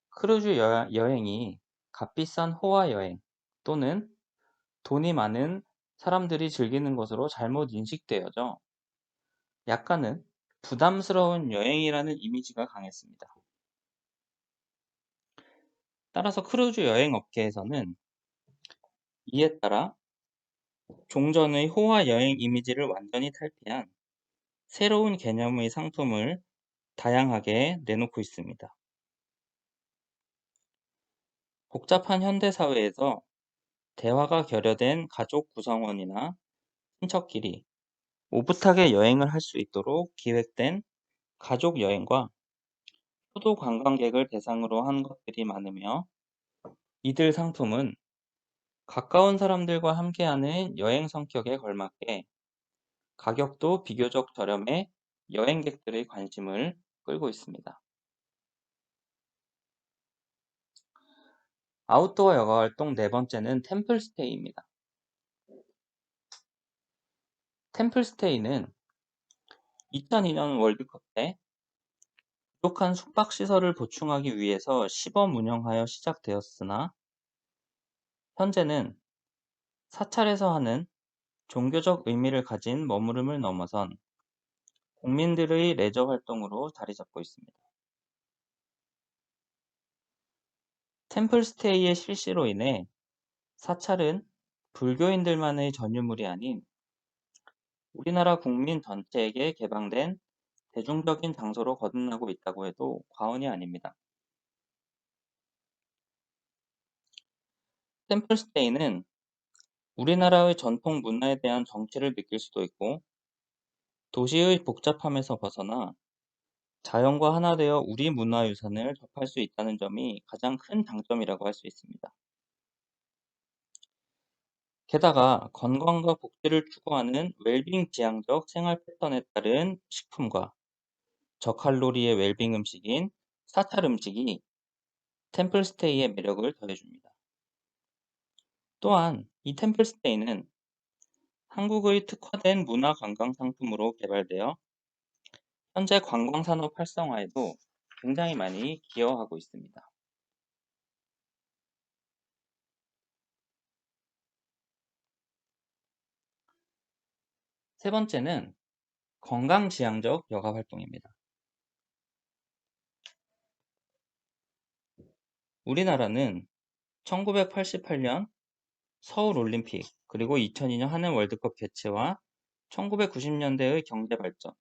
크루즈 여행이 값비싼 호화 여행 또는 돈이 많은 사람들이 즐기는 것으로 잘못 인식되어져 약간은 부담스러운 여행이라는 이미지가 강했습니다. 따라서 크루즈 여행 업계에서는 이에 따라 종전의 호화 여행 이미지를 완전히 탈피한 새로운 개념의 상품을 다양하게 내놓고 있습니다. 복잡한 현대 사회에서 대화가 결여된 가족 구성원이나 친척끼리 오붓하게 여행을 할 수 있도록 기획된 가족 여행과 소도 관광객을 대상으로 한 것들이 많으며, 이들 상품은 가까운 사람들과 함께하는 여행 성격에 걸맞게 가격도 비교적 저렴해 여행객들의 관심을 끌고 있습니다. 아웃도어 여가 활동 네 번째는 템플스테이입니다. 템플스테이는 2002년 월드컵 때 부족한 숙박시설을 보충하기 위해서 시범 운영하여 시작되었으나, 현재는 사찰에서 하는 종교적 의미를 가진 머무름을 넘어선 국민들의 레저 활동으로 자리 잡고 있습니다. 템플스테이의 실시로 인해 사찰은 불교인들만의 전유물이 아닌 우리나라 국민 전체에게 개방된 대중적인 장소로 거듭나고 있다고 해도 과언이 아닙니다. 템플스테이는 우리나라의 전통 문화에 대한 정취를 느낄 수도 있고, 도시의 복잡함에서 벗어나 자연과 하나 되어 우리 문화유산을 접할 수 있다는 점이 가장 큰 장점이라고 할 수 있습니다. 게다가 건강과 복지를 추구하는 웰빙 지향적 생활 패턴에 따른 식품과 저칼로리의 웰빙 음식인 사찰 음식이 템플스테이의 매력을 더해줍니다. 또한 이 템플스테이는 한국의 특화된 문화 관광 상품으로 개발되어 현재 관광산업 활성화에도 굉장히 많이 기여하고 있습니다. 세 번째는 건강지향적 여가 활동입니다. 우리나라는 1988년 서울올림픽, 그리고 2002년 한일 월드컵 개최와 1990년대의 경제 발전,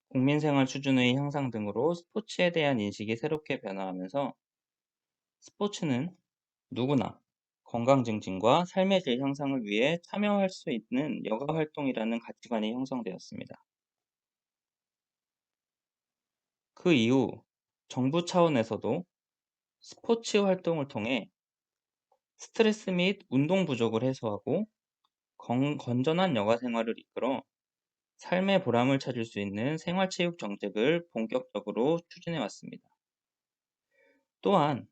국민 생활 수준의 향상 등으로 스포츠에 대한 인식이 새롭게 변화하면서 스포츠는 누구나 건강 증진과 삶의 질 향상을 위해 참여할 수 있는 여가 활동이라는 가치관이 형성되었습니다. 그 이후 정부 차원에서도 스포츠 활동을 통해 스트레스 및 운동 부족을 해소하고 건전한 여가 생활을 이끌어 삶의 보람을 찾을 수 있는 생활체육 정책을 본격적으로 추진해 왔습니다. 또한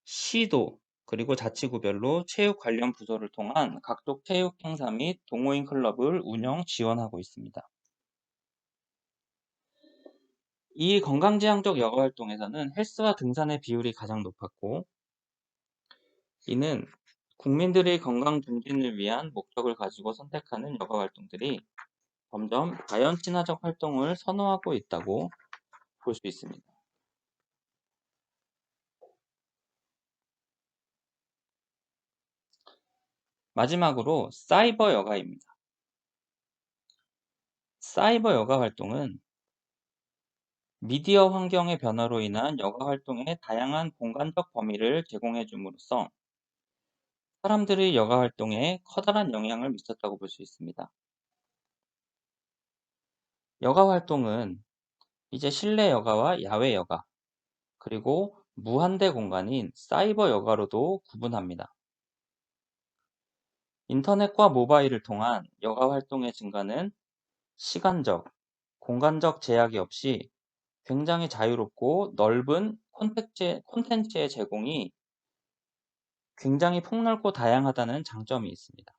시도 그리고 자치구별로 체육 관련 부서를 통한 각종 체육 행사 및 동호인 클럽을 운영 지원하고 있습니다. 이 건강지향적 여가 활동에서는 헬스와 등산의 비율이 가장 높았고, 이는 국민들의 건강 증진을 위한 목적을 가지고 선택하는 여가 활동들이 점점 자연 친화적 활동을 선호하고 있다고 볼 수 있습니다. 마지막으로 사이버 여가입니다. 사이버 여가 활동은 미디어 환경의 변화로 인한 여가 활동의 다양한 공간적 범위를 제공해 줌으로써 사람들의 여가 활동에 커다란 영향을 미쳤다고 볼 수 있습니다. 여가 활동은 이제 실내 여가와 야외 여가, 그리고 무한대 공간인 사이버 여가로도 구분합니다. 인터넷과 모바일을 통한 여가 활동의 증가는 시간적, 공간적 제약이 없이 굉장히 자유롭고 넓은 콘텐츠의 제공이 굉장히 폭넓고 다양하다는 장점이 있습니다.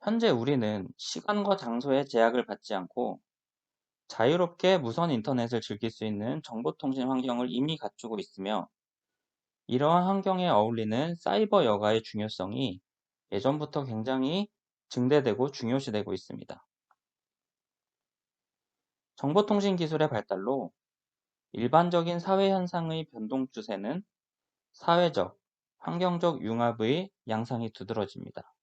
현재 우리는 시간과 장소의 제약을 받지 않고 자유롭게 무선 인터넷을 즐길 수 있는 정보통신 환경을 이미 갖추고 있으며, 이러한 환경에 어울리는 사이버 여가의 중요성이 예전부터 굉장히 증대되고 중요시되고 있습니다. 정보통신 기술의 발달로 일반적인 사회 현상의 변동 추세는 사회적, 환경적 융합의 양상이 두드러집니다.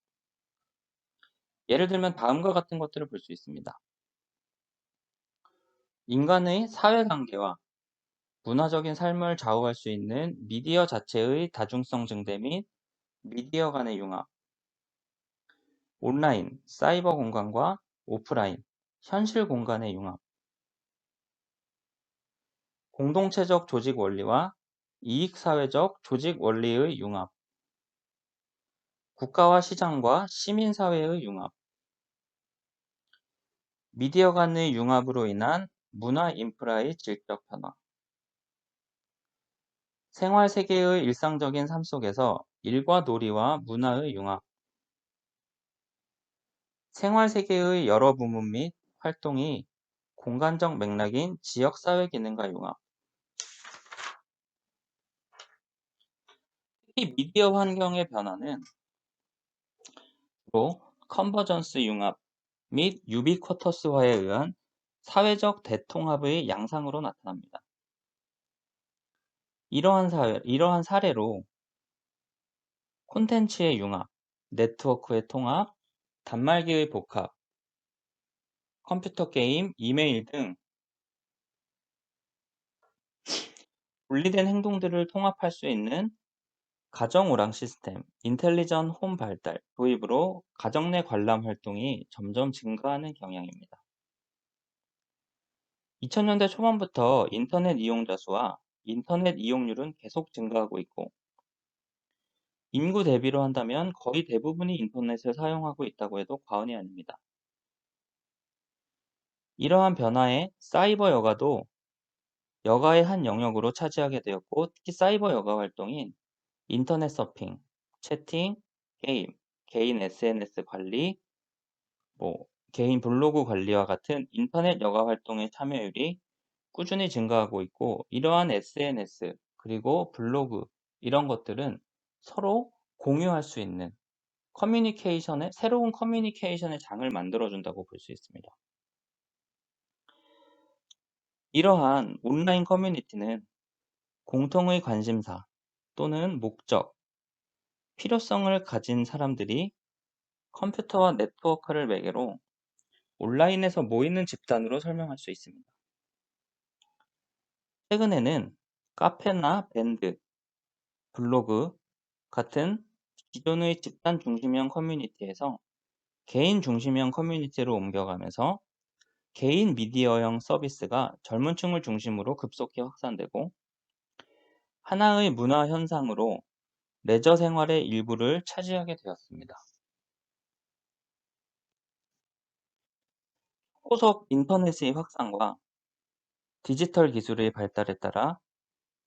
예를 들면 다음과 같은 것들을 볼 수 있습니다. 인간의 사회관계와 문화적인 삶을 좌우할 수 있는 미디어 자체의 다중성 증대 및 미디어 간의 융합, 온라인, 사이버 공간과 오프라인, 현실 공간의 융합, 공동체적 조직 원리와 이익사회적 조직 원리의 융합, 국가와 시장과 시민사회의 융합, 미디어 간의 융합으로 인한 문화 인프라의 질적 변화, 생활 세계의 일상적인 삶 속에서 일과 놀이와 문화의 융합, 생활 세계의 여러 부문 및 활동이 공간적 맥락인 지역사회 기능과 융합, 특히 미디어 환경의 변화는 주로 컨버전스 융합 및 유비쿼터스화에 의한 사회적 대통합의 양상으로 나타납니다. 이러한 사례로 콘텐츠의 융합, 네트워크의 통합, 단말기의 복합, 컴퓨터 게임, 이메일 등 분리된 행동들을 통합할 수 있는 가정 오락 시스템, 인텔리전 홈 발달, 도입으로 가정 내 관람 활동이 점점 증가하는 경향입니다. 2000년대 초반부터 인터넷 이용자 수와 인터넷 이용률은 계속 증가하고 있고, 인구 대비로 한다면 거의 대부분이 인터넷을 사용하고 있다고 해도 과언이 아닙니다. 이러한 변화에 사이버 여가도 여가의 한 영역으로 차지하게 되었고, 특히 사이버 여가 활동인 인터넷 서핑, 채팅, 게임, 개인 SNS 관리, 개인 블로그 관리와 같은 인터넷 여가 활동의 참여율이 꾸준히 증가하고 있고, 이러한 SNS 그리고 블로그 이런 것들은 서로 공유할 수 있는 새로운 커뮤니케이션의 장을 만들어준다고 볼 수 있습니다. 이러한 온라인 커뮤니티는 공통의 관심사 또는 목적, 필요성을 가진 사람들이 컴퓨터와 네트워크를 매개로 온라인에서 모이는 집단으로 설명할 수 있습니다. 최근에는 카페나 밴드, 블로그 같은 기존의 집단 중심형 커뮤니티에서 개인 중심형 커뮤니티로 옮겨가면서 개인 미디어형 서비스가 젊은 층을 중심으로 급속히 확산되고, 하나의 문화 현상으로 레저 생활의 일부를 차지하게 되었습니다. 초고속 인터넷의 확산과 디지털 기술의 발달에 따라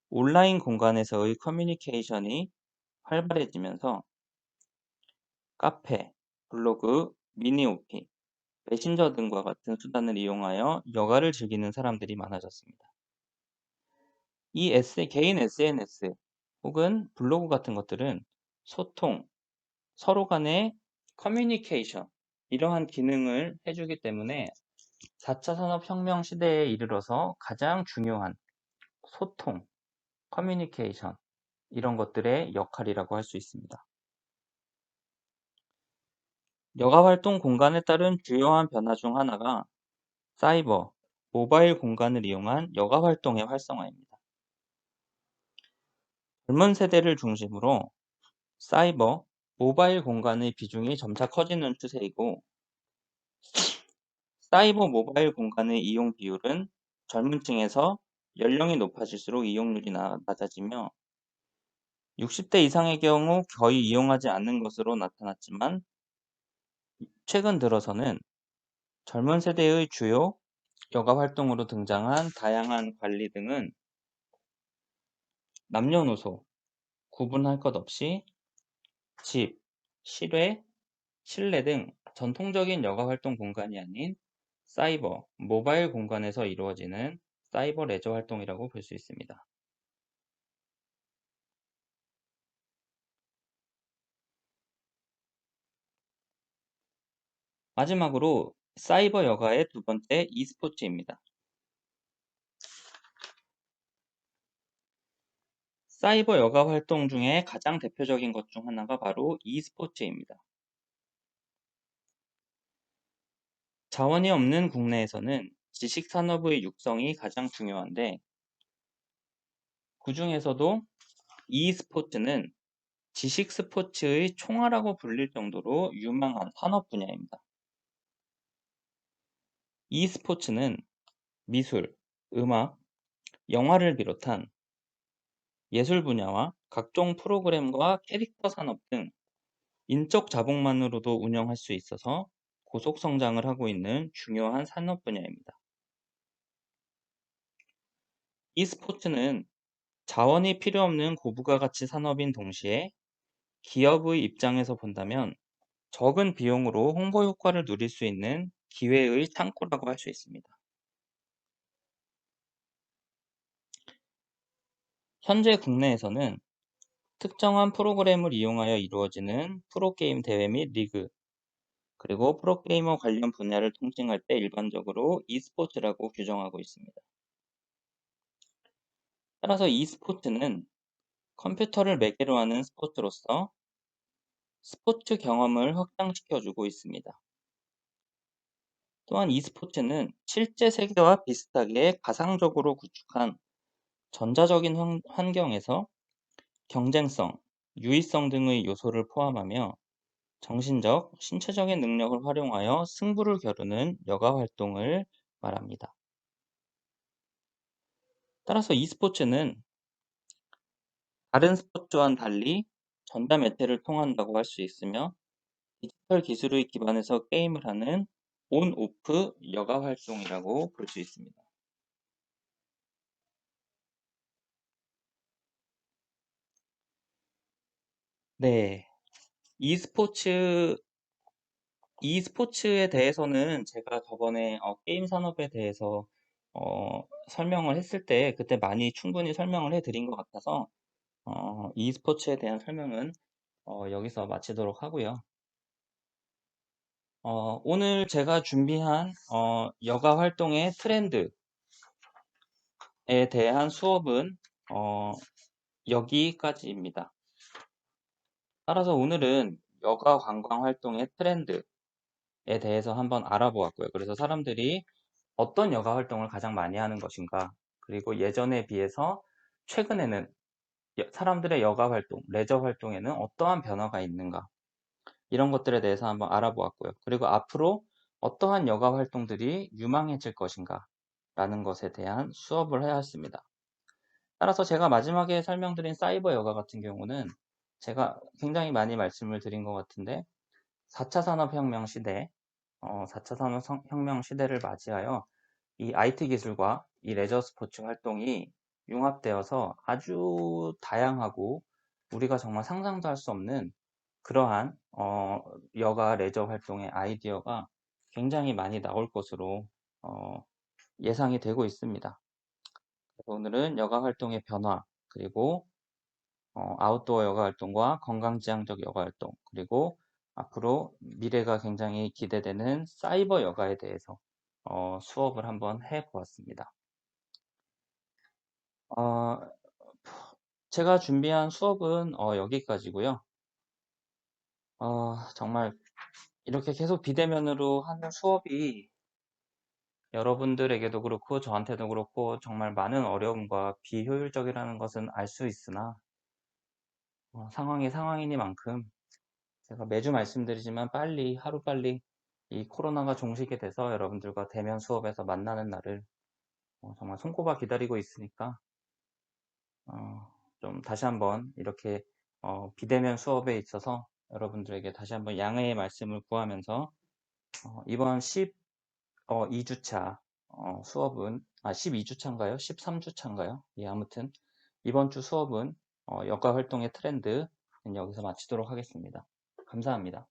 온라인 공간에서의 커뮤니케이션이 활발해지면서 카페, 블로그, 미니오피, 메신저 등과 같은 수단을 이용하여 여가를 즐기는 사람들이 많아졌습니다. 개인 SNS 혹은 블로그 같은 것들은 소통, 서로 간의 커뮤니케이션, 이러한 기능을 해주기 때문에 4차 산업혁명 시대에 이르러서 가장 중요한 소통, 커뮤니케이션, 이런 것들의 역할이라고 할 수 있습니다. 여가 활동 공간에 따른 주요한 변화 중 하나가 사이버, 모바일 공간을 이용한 여가 활동의 활성화입니다. 젊은 세대를 중심으로 사이버, 모바일 공간의 비중이 점차 커지는 추세이고, 사이버 모바일 공간의 이용 비율은 젊은 층에서 연령이 높아질수록 이용률이 낮아지며 60대 이상의 경우 거의 이용하지 않는 것으로 나타났지만, 최근 들어서는 젊은 세대의 주요 여가 활동으로 등장한 다양한 관리 등은 남녀노소 구분할 것 없이 집, 실외, 실내 등 전통적인 여가 활동 공간이 아닌 사이버, 모바일 공간에서 이루어지는 사이버 레저 활동이라고 볼 수 있습니다. 마지막으로 사이버 여가의 두 번째 e스포츠입니다. 사이버 여가 활동 중에 가장 대표적인 것 중 하나가 바로 e스포츠입니다. 자원이 없는 국내에서는 지식 산업의 육성이 가장 중요한데, 그중에서도 e스포츠는 지식 스포츠의 총알라고 불릴 정도로 유망한 산업 분야입니다. e스포츠는 미술, 음악, 영화를 비롯한 예술 분야와 각종 프로그램과 캐릭터 산업 등 인적 자본만으로도 운영할 수 있어서 고속 성장을 하고 있는 중요한 산업 분야입니다. e스포츠는 자원이 필요 없는 고부가가치 산업인 동시에 기업의 입장에서 본다면 적은 비용으로 홍보 효과를 누릴 수 있는 기회의 창구라고 할 수 있습니다. 현재 국내에서는 특정한 프로그램을 이용하여 이루어지는 프로게임 대회 및 리그, 그리고 프로게이머 관련 분야를 통칭할 때 일반적으로 e스포츠라고 규정하고 있습니다. 따라서 e스포츠는 컴퓨터를 매개로 하는 스포츠로서 스포츠 경험을 확장시켜주고 있습니다. 또한 e스포츠는 실제 세계와 비슷하게 가상적으로 구축한 전자적인 환경에서 경쟁성, 유의성 등의 요소를 포함하며 정신적, 신체적인 능력을 활용하여 승부를 겨루는 여가 활동을 말합니다. 따라서 e스포츠는 다른 스포츠와는 달리 전자매체를 통한다고 할 수 있으며 디지털 기술의 기반에서 게임을 하는 온-오프 여가 활동이라고 볼 수 있습니다. 네, e스포츠 e스포츠에 대해서는 제가 저번에 게임 산업에 대해서 설명을 했을 때 그때 많이 충분히 설명을 해드린 것 같아서 e스포츠에 대한 설명은 여기서 마치도록 하고요. 오늘 제가 준비한 여가 활동의 트렌드에 대한 수업은 여기까지입니다. 따라서 오늘은 여가 관광 활동의 트렌드에 대해서 한번 알아보았고요. 그래서 사람들이 어떤 여가 활동을 가장 많이 하는 것인가, 그리고 예전에 비해서 최근에는 사람들의 여가 활동, 레저 활동에는 어떠한 변화가 있는가, 이런 것들에 대해서 한번 알아보았고요. 그리고 앞으로 어떠한 여가 활동들이 유망해질 것인가 라는 것에 대한 수업을 해야 했습니다. 따라서 제가 마지막에 설명드린 사이버 여가 같은 경우는 제가 굉장히 많이 말씀을 드린 것 같은데 4차 산업혁명 시대, 4차 산업혁명 시대를 맞이하여 이 IT 기술과 이 레저 스포츠 활동이 융합되어서 아주 다양하고 우리가 정말 상상도 할 수 없는 그러한 여가 레저 활동의 아이디어가 굉장히 많이 나올 것으로 예상이 되고 있습니다. 그래서 오늘은 여가 활동의 변화, 그리고 아웃도어 여가 활동과 건강지향적 여가 활동, 그리고 앞으로 미래가 굉장히 기대되는 사이버 여가에 대해서 수업을 한번 해보았습니다. 어, 제가 준비한 수업은 여기까지고요. 정말 이렇게 계속 비대면으로 하는 수업이 여러분들에게도 그렇고 저한테도 그렇고 정말 많은 어려움과 비효율적이라는 것은 알 수 있으나 상황이 상황이니만큼 제가 매주 말씀드리지만 빨리 하루빨리 이 코로나가 종식이 돼서 여러분들과 대면 수업에서 만나는 날을 정말 손꼽아 기다리고 있으니까 좀 다시 한번 이렇게 비대면 수업에 있어서 여러분들에게 다시 한번 양해의 말씀을 구하면서 이번 12주차 수업은 12주차인가요? 13주차인가요? 예, 아무튼 이번 주 수업은 여가 활동의 트렌드 여기서 마치도록 하겠습니다. 감사합니다.